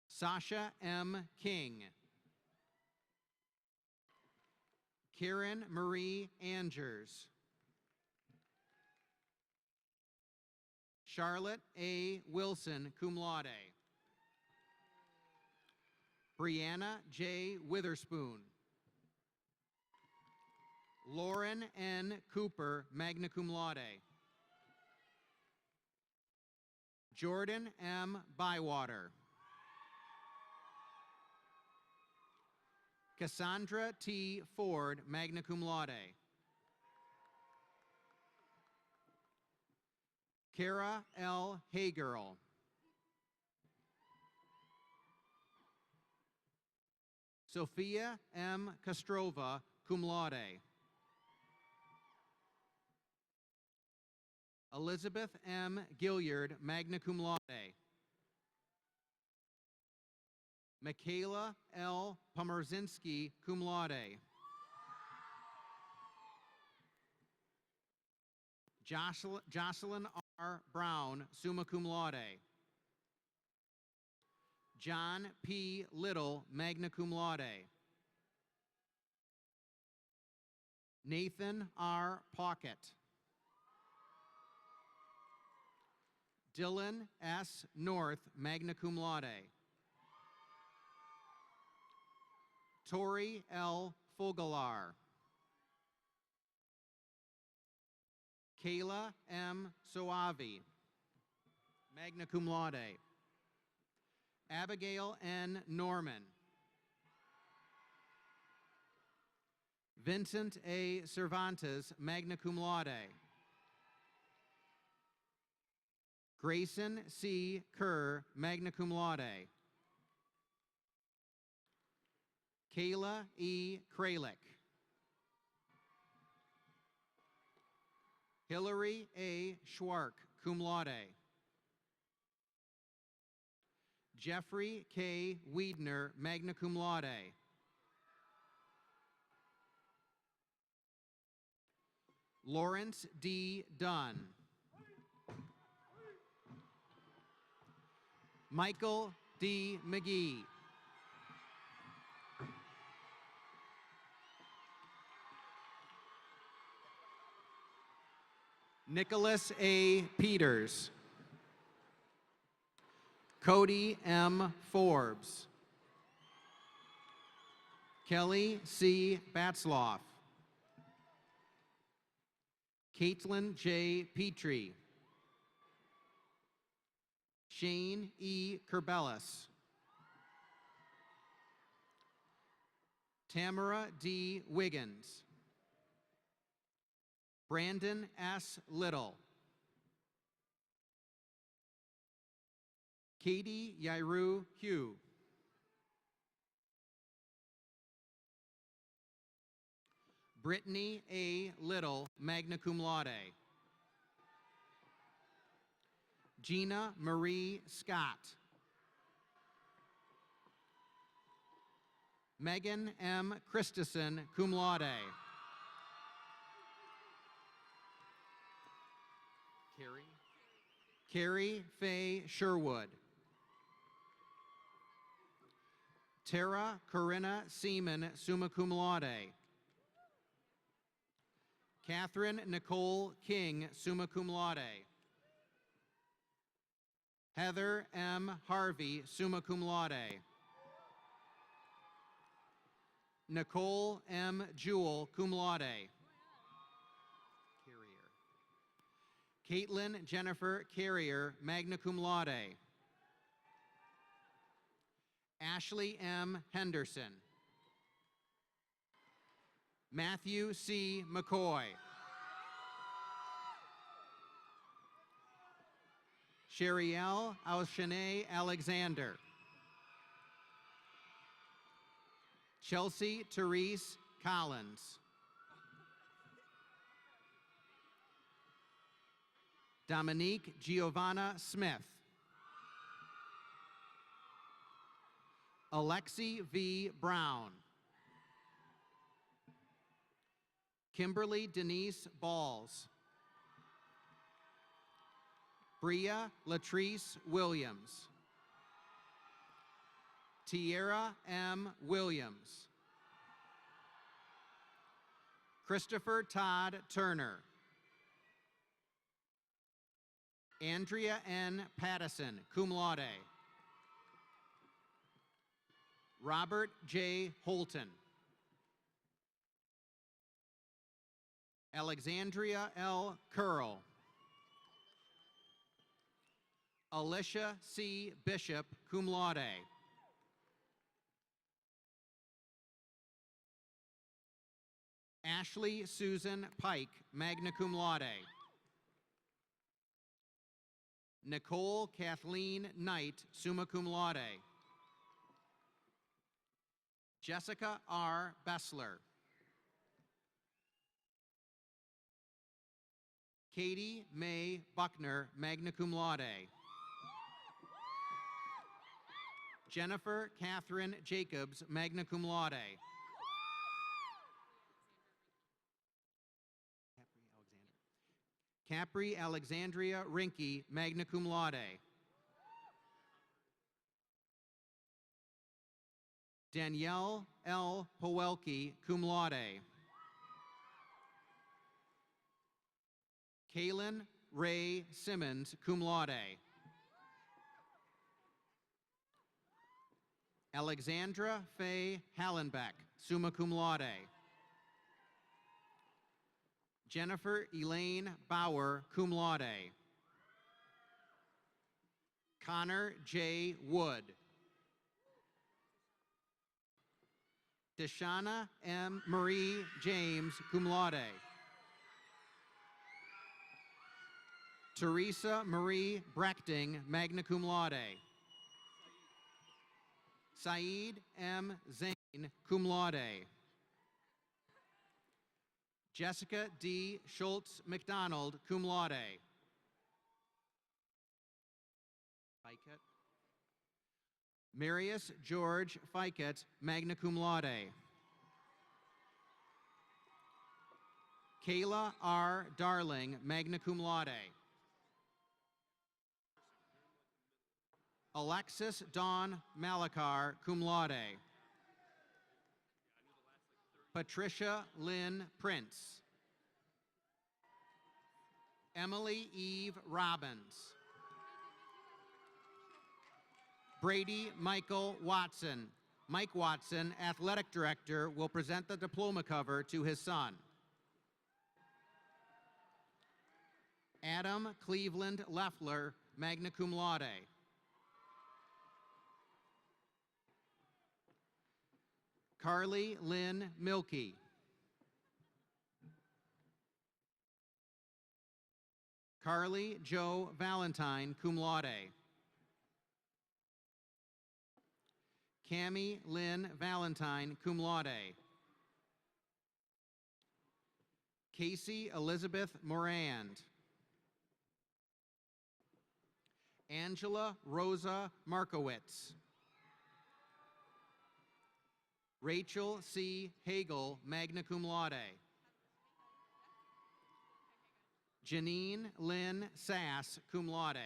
Sasha M. King. Karen Marie Angers. Charlotte A. Wilson, cum laude. Brianna J. Witherspoon. Lauren N. Cooper, magna cum laude. Jordan M. Bywater. Cassandra T. Ford, magna cum laude. Kara L. Hagerl. Sophia M. Kostrova, cum laude. Elizabeth M. Gilliard, magna cum laude. Michaela L. Pomerzinski, cum laude. Jocelyn R. Brown, summa cum laude. John P. Little, magna cum laude. Nathan R. Pocket. Dylan S. North, magna cum laude. Tori L. Fogelar. Kayla M. Soavi, magna cum laude. Abigail N. Norman. Vincent A. Cervantes, magna cum laude. Grayson C. Kerr, magna cum laude. Kayla E. Kralik. Hillary A. Schwark, cum laude. Jeffrey K. Wiedner, magna cum laude. Lawrence D. Dunn. Michael D. McGee. Nicholas A. Peters. Cody M. Forbes. Kelly C. Batzloff. Caitlin J. Petrie. Shane E. Kerbellis. Tamara D. Wiggins. Brandon S. Little. Katie Yairu Hugh. Brittany A. Little, magna cum laude. Gina Marie Scott. Megan M. Christensen, cum laude. Carrie Faye Sherwood. Tara Corinna Seaman, summa cum laude. Catherine Nicole King, summa cum laude. Heather M. Harvey, summa cum laude. Nicole M. Jewell, cum laude. Caitlin Jennifer Carrier, magna cum laude. Ashley M. Henderson. Matthew C. McCoy. Sherielle Alshane Alexander. Chelsea Therese Collins. Dominique Giovanna Smith. Alexi V. Brown. Kimberly Denise Balls. Bria Latrice Williams. Tierra M. Williams. Christopher Todd Turner. Andrea N. Pattison, cum laude. Robert J. Holton. Alexandria L. Curl. Alicia C. Bishop, cum laude. Ashley Susan Pike, magna cum laude. Nicole Kathleen Knight, summa cum laude. Jessica R. Bessler. Katie May Buckner, magna cum laude. Jennifer Catherine Jacobs, magna cum laude. Capri Alexandria Rinke, magna cum laude. Danielle L. Powelke, cum laude. Kaylin Ray Simmons, cum laude. Alexandra Faye Hallenbeck, summa cum laude. Jennifer Elaine Bauer, cum laude. Connor J. Wood. Deshauna M. Marie James, cum laude. Teresa Marie Brechting, magna cum laude. Saeed M. Zain, cum laude. Jessica D. Schultz McDonald, cum laude. Fikett. Marius George Fikett, magna cum laude. Kayla R. Darling, magna cum laude. Alexis Dawn Malakar, cum laude. Patricia Lynn Prince. Emily Eve Robbins. Brady Michael Watson. Mike Watson, Athletic Director, will present the diploma cover to his son. Adam Cleveland Leffler, magna cum laude. Carly Lynn Milkey. Carly Joe Valentine, cum laude. Cami Lynn Valentine, cum laude. Casey Elizabeth Morand. Angela Rosa Markowitz. Rachel C. Hagel, magna cum laude. Janine Lynn Sass, cum laude.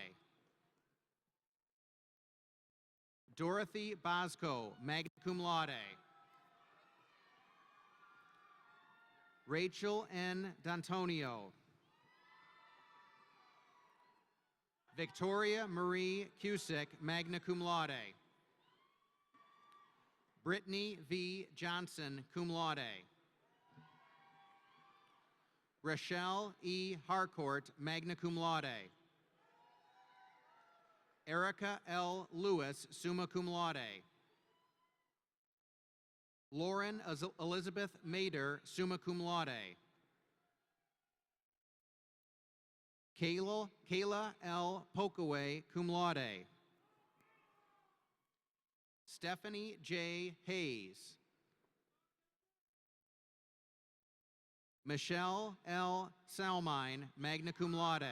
Dorothy Bosco, magna cum laude. Rachel N. D'Antonio. Victoria Marie Cusick, magna cum laude. Brittany V. Johnson, cum laude. Rochelle E. Harcourt, magna cum laude. Erica L. Lewis, summa cum laude. Lauren Elizabeth Mader, summa cum laude. Kayla L. Pokaway, cum laude. Stephanie J. Hayes. Michelle L. Salmine, magna cum laude.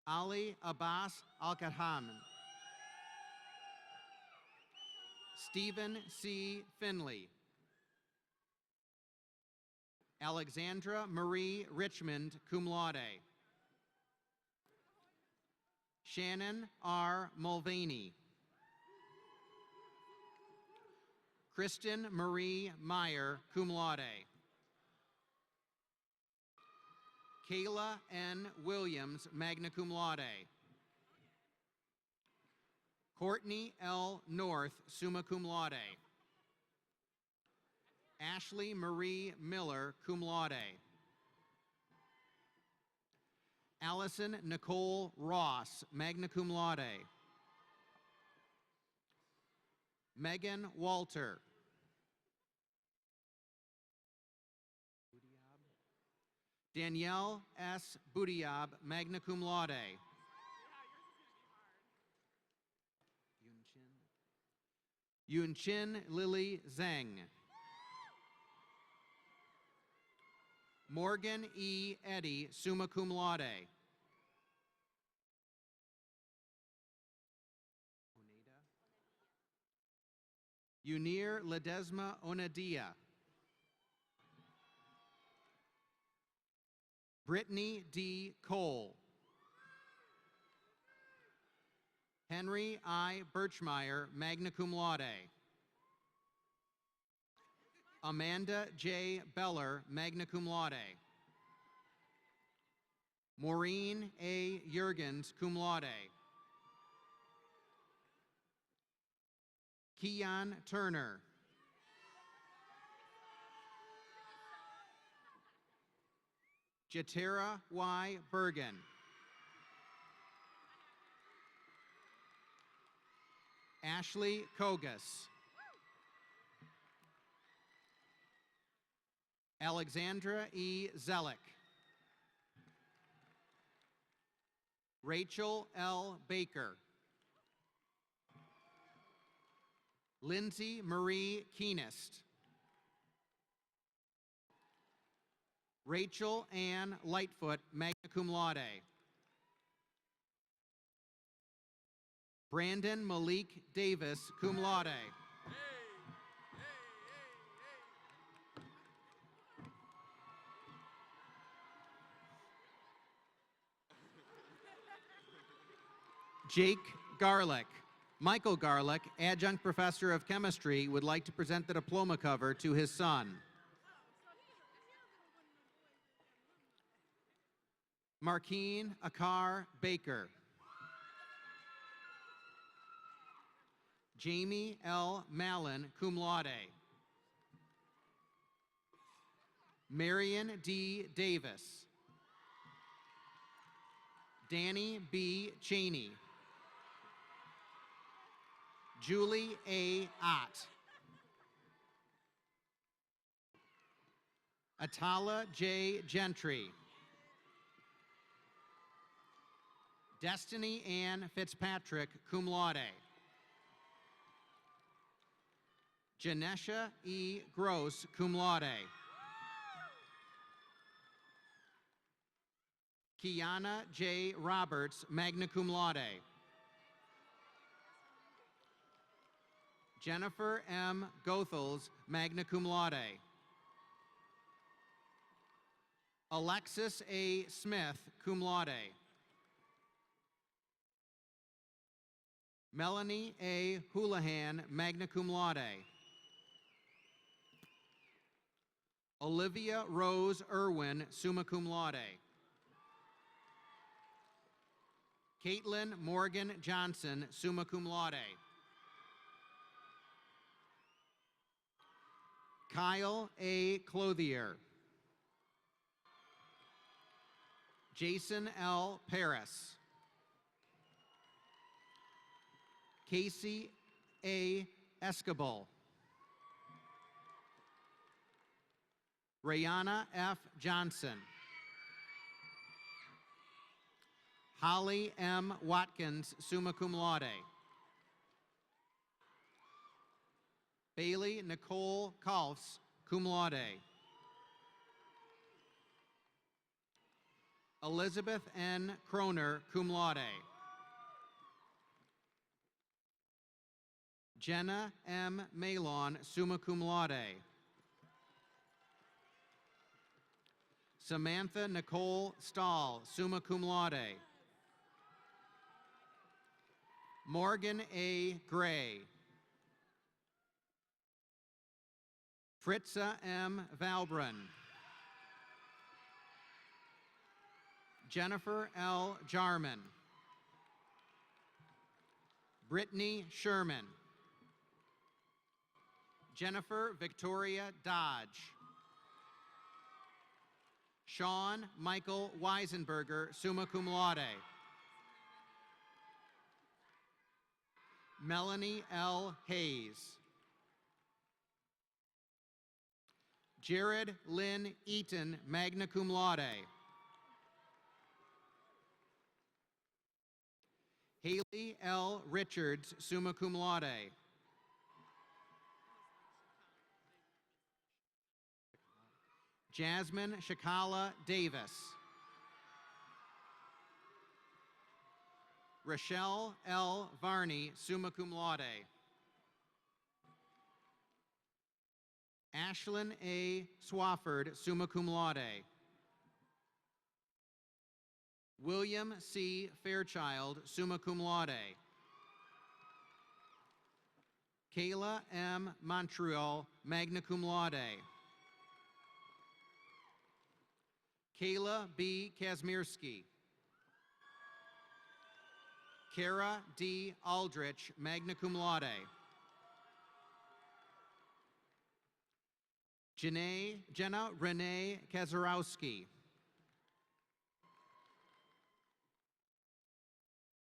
Ali Abbas Al-Kaham. Stephen C. Finley. Alexandra Marie Richmond, cum laude. Shannon R. Mulvaney. Kristen Marie Meyer, cum laude. Kayla N. Williams, magna cum laude. Courtney L. North, summa cum laude. Ashley Marie Miller, cum laude. Allison Nicole Ross, magna cum laude. Megan Walter. Danielle S. Budiab, magna cum laude. Yunchin Lily Zhang. Morgan E. Eddy, summa cum laude. Unir Ledesma Onadia. Brittany D. Cole. Henry I. Birchmeyer, magna cum laude. Amanda J. Beller, magna cum laude. Maureen A. Jurgens, cum laude. Keon Turner. Jatera Y. Bergen. Ashley Kogas. Alexandra E. Zelik. Rachel L. Baker. Lindsay Marie Keenest. Rachel Ann Lightfoot, magna cum laude. Brandon Malik Davis, cum laude. Jake Garlick. Michael Garlick, adjunct professor of chemistry, would like to present the diploma cover to his son. Markeen Akar Baker. Jamie L. Mallon, cum laude. Marion D. Davis. Danny B. Cheney. Julie A. Ott. Atala J. Gentry. Destiny Ann Fitzpatrick, cum laude. Janesha E. Gross, cum laude. Kiana J. Roberts, magna cum laude. Jennifer M. Goethals, magna cum laude. Alexis A. Smith, cum laude. Melanie A. Houlihan, magna cum laude. Olivia Rose Irwin, summa cum laude. Caitlin Morgan Johnson, summa cum laude. Kyle A. Clothier. Jason L. Paris. Casey A. Escobar. Rayana F. Johnson. Holly M. Watkins, summa cum laude. Bailey Nicole Kalfs, cum laude. Elizabeth N. Kroner, cum laude. Jenna M. Malon, summa cum laude. Samantha Nicole Stahl, summa cum laude. Morgan A. Gray. Fritza M. Valbrun. Jennifer L. Jarman. Brittany Sherman. Jennifer Victoria Dodge. Sean Michael Weisenberger, summa cum laude. Melanie L. Hayes. Jared Lynn Eaton, magna cum laude. Haley L. Richards, summa cum laude. Jasmine Shakala Davis. Rochelle L. Varney, summa cum laude. Ashlyn A. Swafford, summa cum laude. William C. Fairchild, summa cum laude. Kayla M. Montreal, magna cum laude. Kayla B. Kazmierski. Kara D. Aldrich, magna cum laude. Jenna Renee Kazarowski.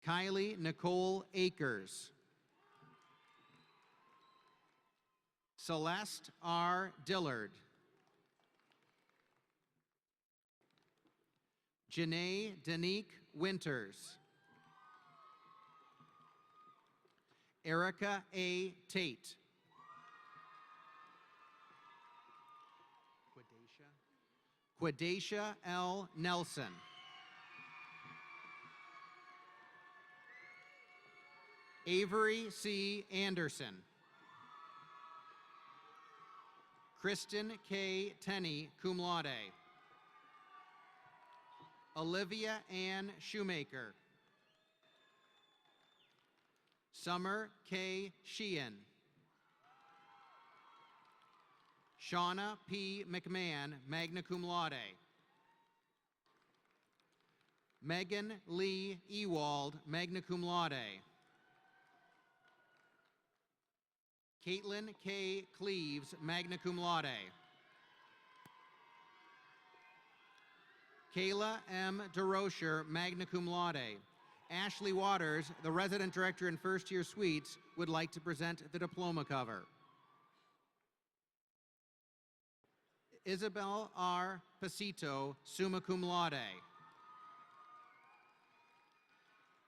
Kylie Nicole Akers. Celeste R. Dillard. Janae Danique Winters. Erica A. Tate. Quadacia L. Nelson. Avery C. Anderson. Kristen K. Tenney, cum laude. Olivia Ann Shoemaker. Summer K. Sheehan. Shauna P. McMahon, magna cum laude. Megan Lee Ewald, magna cum laude. Caitlin K. Cleaves, magna cum laude. Kayla M. DeRocher, magna cum laude. Ashley Waters, the resident director in first-year suites, would like to present the diploma cover. Isabel R. Pasito, summa cum laude.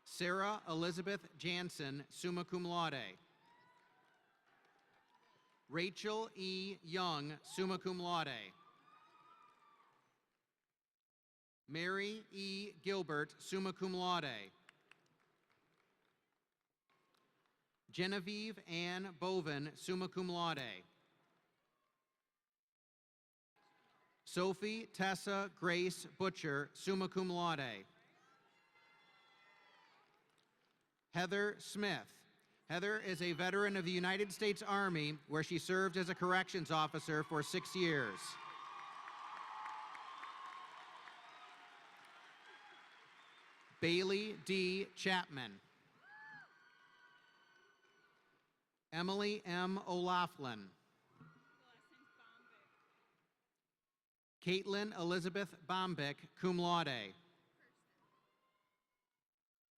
Sarah Elizabeth Jansen, summa cum laude. Rachel E. Young, summa cum laude. Mary E. Gilbert, summa cum laude. Genevieve Ann Bovin, summa cum laude. Sophie Tessa Grace Butcher, summa cum laude. Heather Smith. Heather is a veteran of the United States Army, where she served as a corrections officer for 6 years. Bailey D. Chapman. Emily M. O'Laughlin. Caitlin Elizabeth Bombick, cum laude.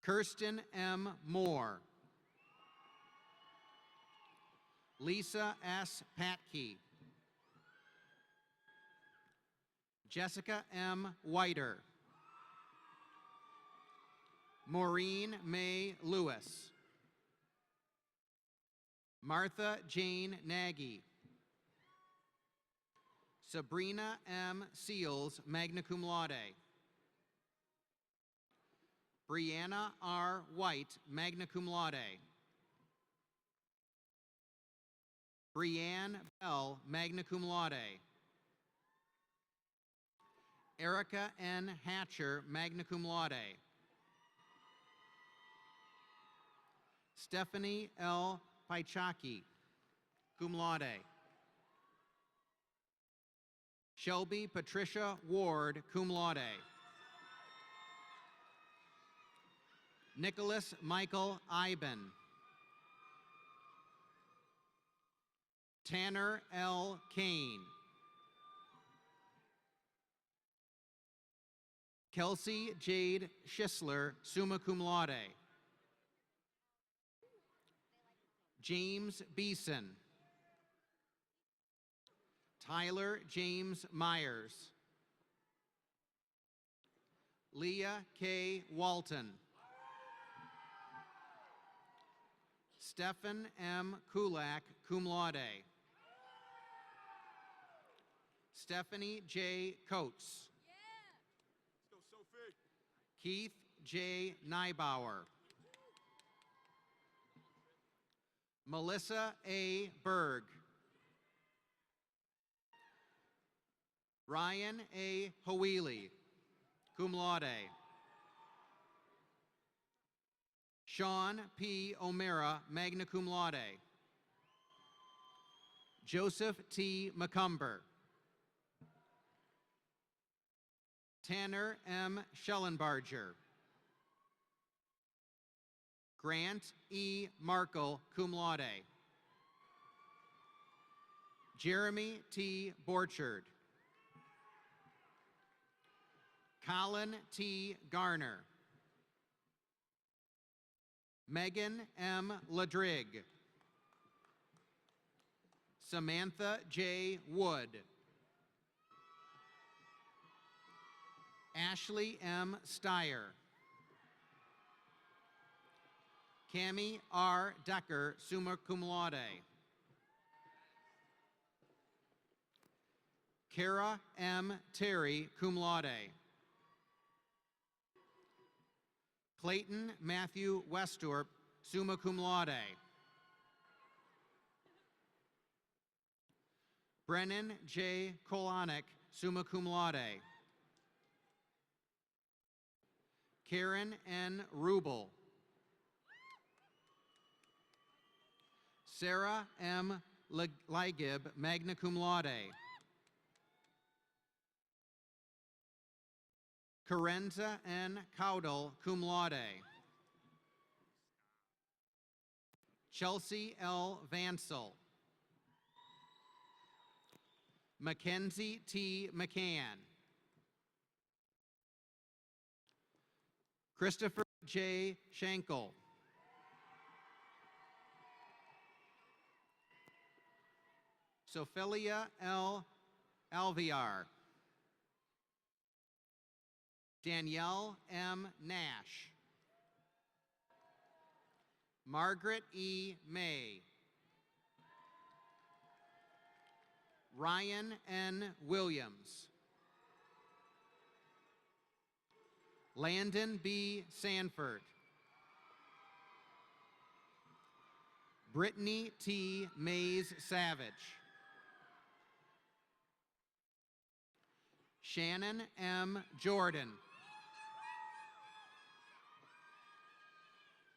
Kirsten M. Moore. Lisa S. Patke. Jessica M. Whiter. Maureen May Lewis. Martha Jane Nagy. Sabrina M. Seals, magna cum laude. Brianna R. White, magna cum laude. Brianne Bell, magna cum laude. Erica N. Hatcher, magna cum laude. Stephanie L. Paichaki, cum laude. Shelby Patricia Ward, cum laude. Nicholas Michael Iben. Tanner L. Kane. Kelsey Jade Schisler, summa cum laude. James Beeson. Tyler James Myers. Leah K. Walton. Stephen M. Kulak, cum laude. Stephanie J. Coates. Let's go, Sophie. Keith J. Neibauer. Melissa A. Berg. Ryan A. Hawili, cum laude. Sean P. O'Mara, magna cum laude. Joseph T. McCumber. Tanner M. Schellenbarger. Grant E. Markle, cum laude. Jeremy T. Borchard. Colin T. Garner. Megan M. Ladrig. Samantha J. Wood. Ashley M. Steyer. Cami R. Decker, summa cum laude. Kara M. Terry, cum laude. Clayton Matthew Westorp, summa cum laude. Brennan J. Kolonic, summa cum laude. Karen N. Rubel. Sarah M. Ligib, magna cum laude. Carenza N. Caudle, cum laude. Chelsea L. Vansel. Mackenzie T. McCann. Christopher J. Schenkel. Sophelia L. Alviar. Danielle M. Nash. Margaret E. May. Ryan N. Williams. Landon B. Sanford. Brittany T. Mays Savage. Shannon M. Jordan.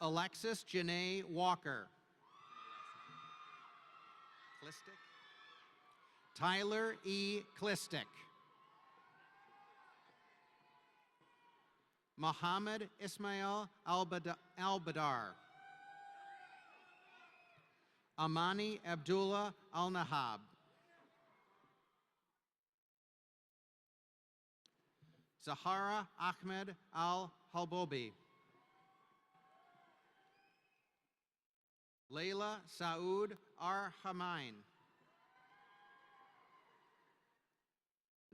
Alexis Janae Walker. Klistick. Tyler E. Klistick. Muhammad Ismail Albadar. Amani Abdullah Al-Nahab. Zahara Ahmed Al-Halbobi. Layla Saud Ar-Hamain.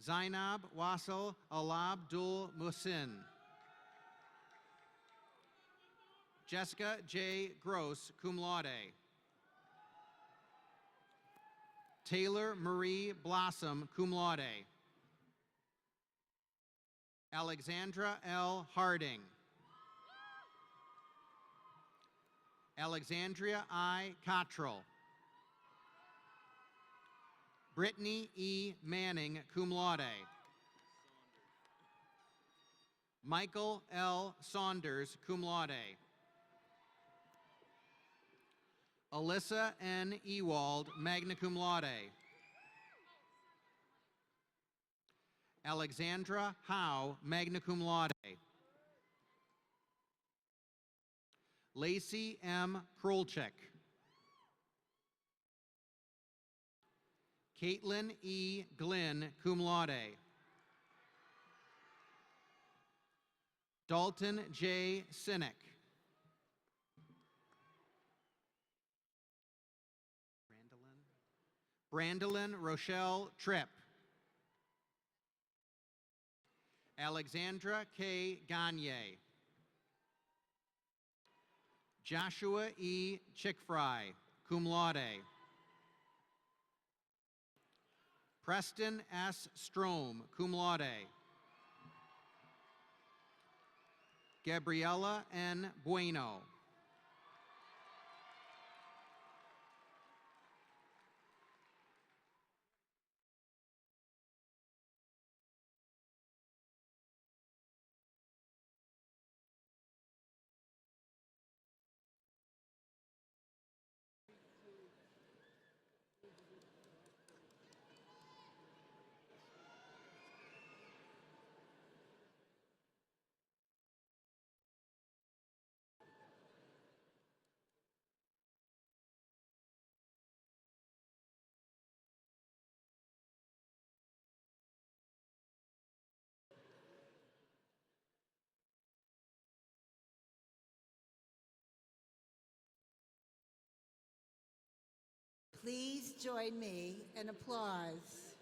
Zainab Wasel Al-Abdul Musin. Jessica J. Gross, cum laude. Taylor Marie Blossom, cum laude. Alexandra L. Harding. Alexandria I. Cottrell. Brittany E. Manning, cum laude. Michael L. Saunders, cum laude. Alyssa N. Ewald, magna cum laude. Alexandra Howe, magna cum laude. Lacey M. Krolchek. Caitlin E. Glynn, cum laude. Dalton J. Sinek. Brandolyn Rochelle Tripp. Alexandra K. Gagne. Joshua E. Chickfry, cum laude. Preston S. Strom, cum laude. Gabriella N. Bueno. Please join me in applause.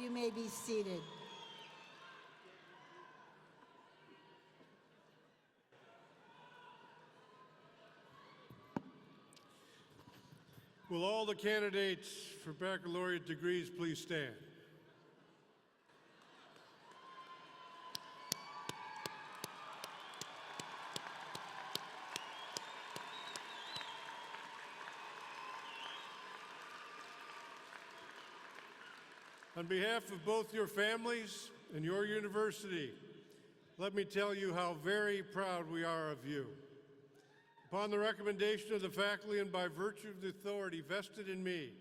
You may be seated. Will all the candidates for baccalaureate degrees please stand? On behalf of both your families and your university, let me tell you how very proud we are of you. Upon the recommendation of the faculty and by virtue of the authority vested in me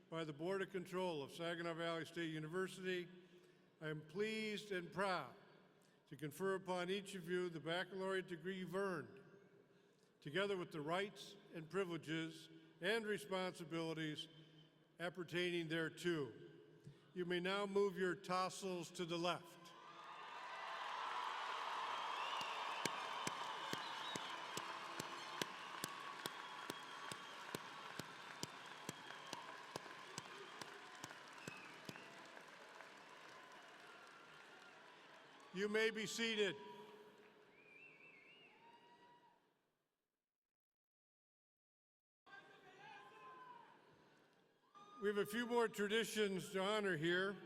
by the Board of Control of Saginaw Valley State University, I am pleased and proud to confer upon each of you the baccalaureate degree you've earned, together with the rights and privileges and responsibilities appertaining thereto. You may now move your tassels to the left. You may be seated. We have a few more traditions to honor here,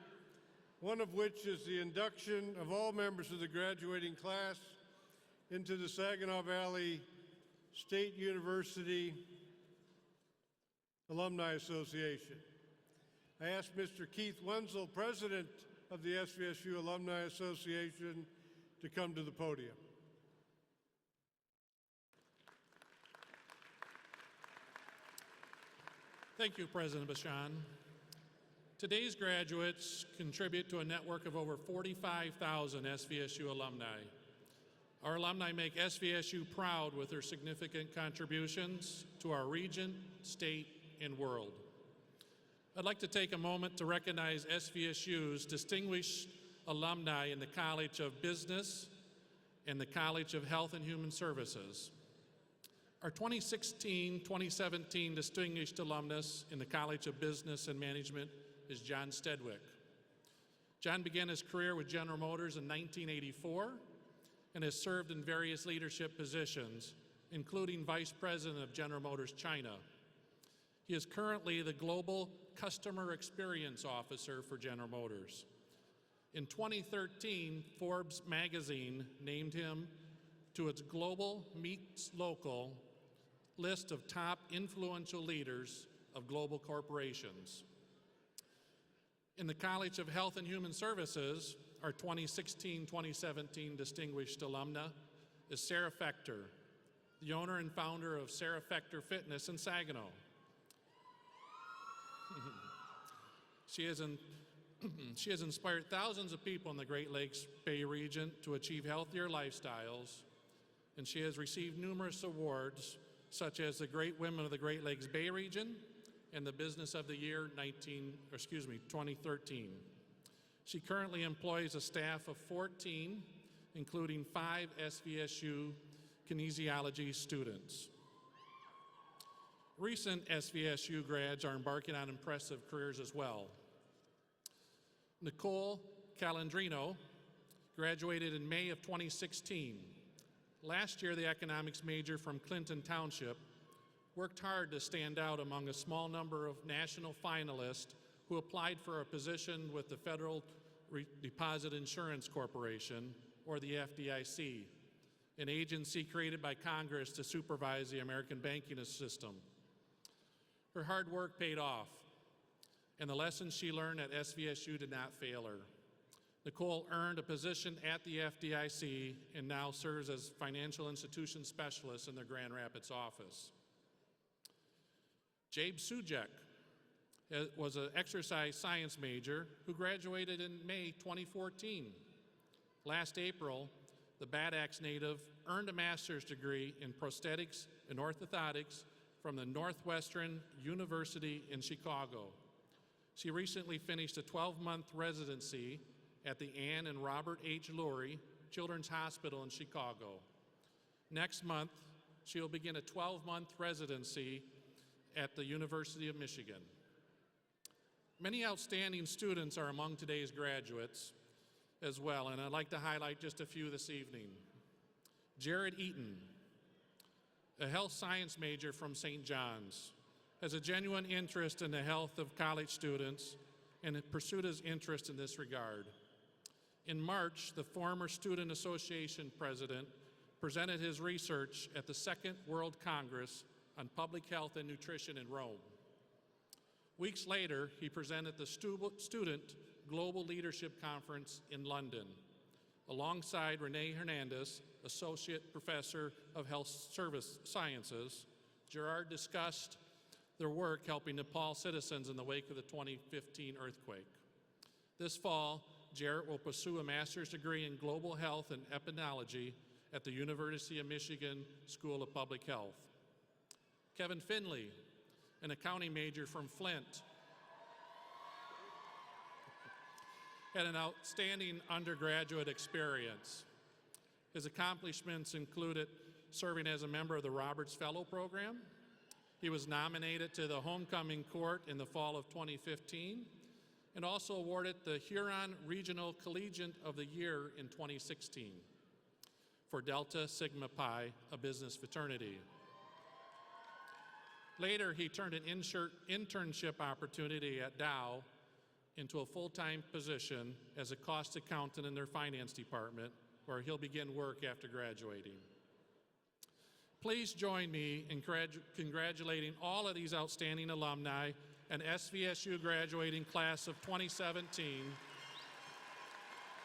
one of which is the induction of all members of the graduating class into the Saginaw Valley State University Alumni Association. I ask Mr. Keith Wenzel, President of the SVSU Alumni Association, to come to the podium. Thank you, President Bashan. Today's graduates contribute to a network of over 45,000 SVSU alumni. Our alumni make SVSU proud with their significant contributions to our region, state, and world. I'd like to take a moment to recognize SVSU's distinguished alumni in the College of Business and the College of Health and Human Services. Our 2016-2017 distinguished alumnus in the College of Business and Management is John Stedwick. John began his career with General Motors in 1984 and has served in various leadership positions, including Vice President of General Motors China. He is currently the Global Customer Experience Officer for General Motors. In 2013, Forbes magazine named him to its Global Meets Local list of top influential leaders of global corporations. In the College of Health and Human Services, our 2016-2017 distinguished alumna is Sarah Fechter, the owner and founder of Sarah Fechter Fitness in Saginaw. She has inspired thousands of people in the Great Lakes Bay region to achieve healthier lifestyles, and she has received numerous awards, such as the Great Women of the Great Lakes Bay region and the Business of the Year 2013. She currently employs a staff of 14, including 5 SVSU kinesiology students. Recent SVSU grads are embarking on impressive careers as well. Nicole Calandrino graduated in May of 2016. Last year, the economics major from Clinton Township worked hard to stand out among a small number of national finalists who applied for a position with the Federal Deposit Insurance Corporation, or the FDIC, an agency created by Congress to supervise the American banking system. Her hard work paid off, and the lessons she learned at SVSU did not fail her. Nicole earned a position at the FDIC and now serves as financial institution specialist in their Grand Rapids office. Jabe Sujek was an exercise science major who graduated in May 2014. Last April, the Bad Axe native earned a master's degree in prosthetics and orthotics from the Northwestern University in Chicago. She recently finished a 12-month residency at the Ann and Robert H. Lurie Children's Hospital in Chicago. Next month, she will begin a 12-month residency at the University of Michigan. Many outstanding students are among today's graduates as well, and I'd like to highlight just a few this evening. Jared Eaton, a health science major from St. John's, has a genuine interest in the health of college students and pursued his interest in this regard. In March, the former Student Association president presented his research at the Second World Congress on Public Health and Nutrition in Rome. Weeks later, he presented the Student Global Leadership Conference in London, alongside Renee Hernandez, Associate Professor of Health Service Sciences. Gerard discussed their work helping Nepal citizens in the wake of the 2015 earthquake. This fall, Jarrett will pursue a master's degree in global health and epidemiology at the University of Michigan School of Public Health. Kevin Finley, an accounting major from Flint, had an outstanding undergraduate experience. His accomplishments included serving as a member of the Roberts Fellow Program. He was nominated to the Homecoming Court in the fall of 2015 and also awarded the Huron Regional Collegiate of the Year in 2016 for Delta Sigma Pi, a business fraternity. Later, he turned an internship opportunity at Dow into a full-time position as a cost accountant in their finance department, where he'll begin work after graduating. Please join me in congratulating all of these outstanding alumni and SVSU graduating class of 2017.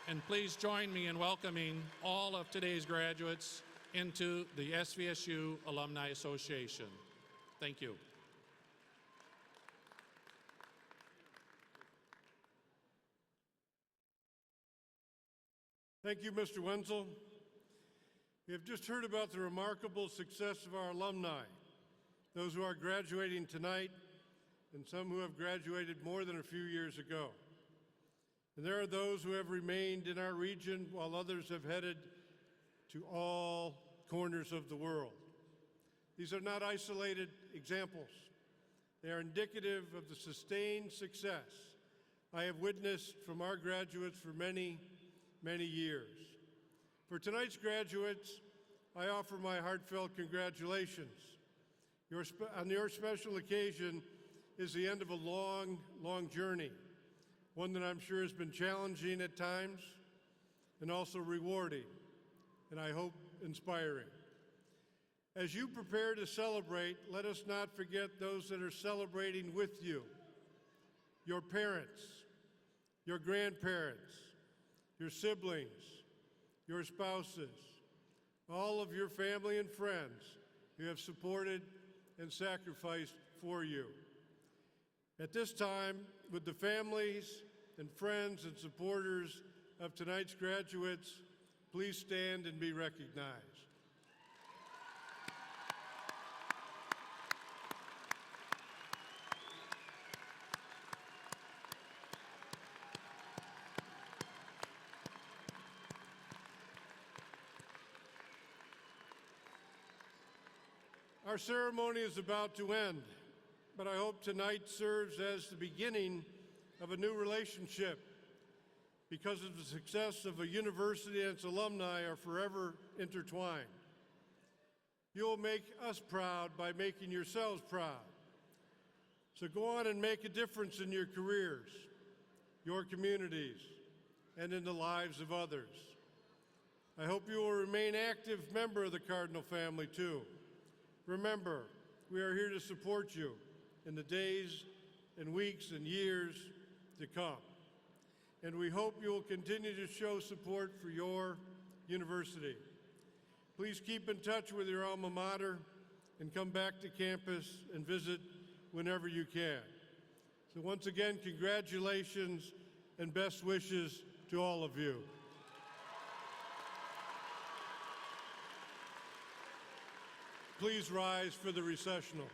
And please join me in welcoming all of today's graduates into the SVSU Alumni Association. Thank you. Thank you, Mr. Wenzel. We have just heard about the remarkable success of our alumni, those who are graduating tonight, and some who have graduated more than a few years ago. And there are those who have remained in our region while others have headed to all corners of the world. These are not isolated examples. They are indicative of the sustained success I have witnessed from our graduates for many, many years. For tonight's graduates, I offer my heartfelt congratulations. On your special occasion is the end of a long, long journey, one that I'm sure has been challenging at times and also rewarding, and I hope inspiring. As you prepare to celebrate, let us not forget those that are celebrating with you, your parents, your grandparents, your siblings, your spouses, all of your family and friends who have supported and sacrificed for you. At this time, would the families and friends and supporters of tonight's graduates please stand and be recognized? Our ceremony is about to end, but I hope tonight serves as the beginning of a new relationship, because of the success of a university and its alumni are forever intertwined. You'll make us proud by making yourselves proud. So go on and make a difference in your careers, your communities, and in the lives of others. I hope you will remain an active member of the Cardinal family too. Remember, we are here to support you in the days and weeks and years to come. And we hope you will continue to show support for your university. Please keep in touch with your alma mater and come back to campus and visit whenever you can. So once again, congratulations and best wishes to all of you. Please rise for the recessional.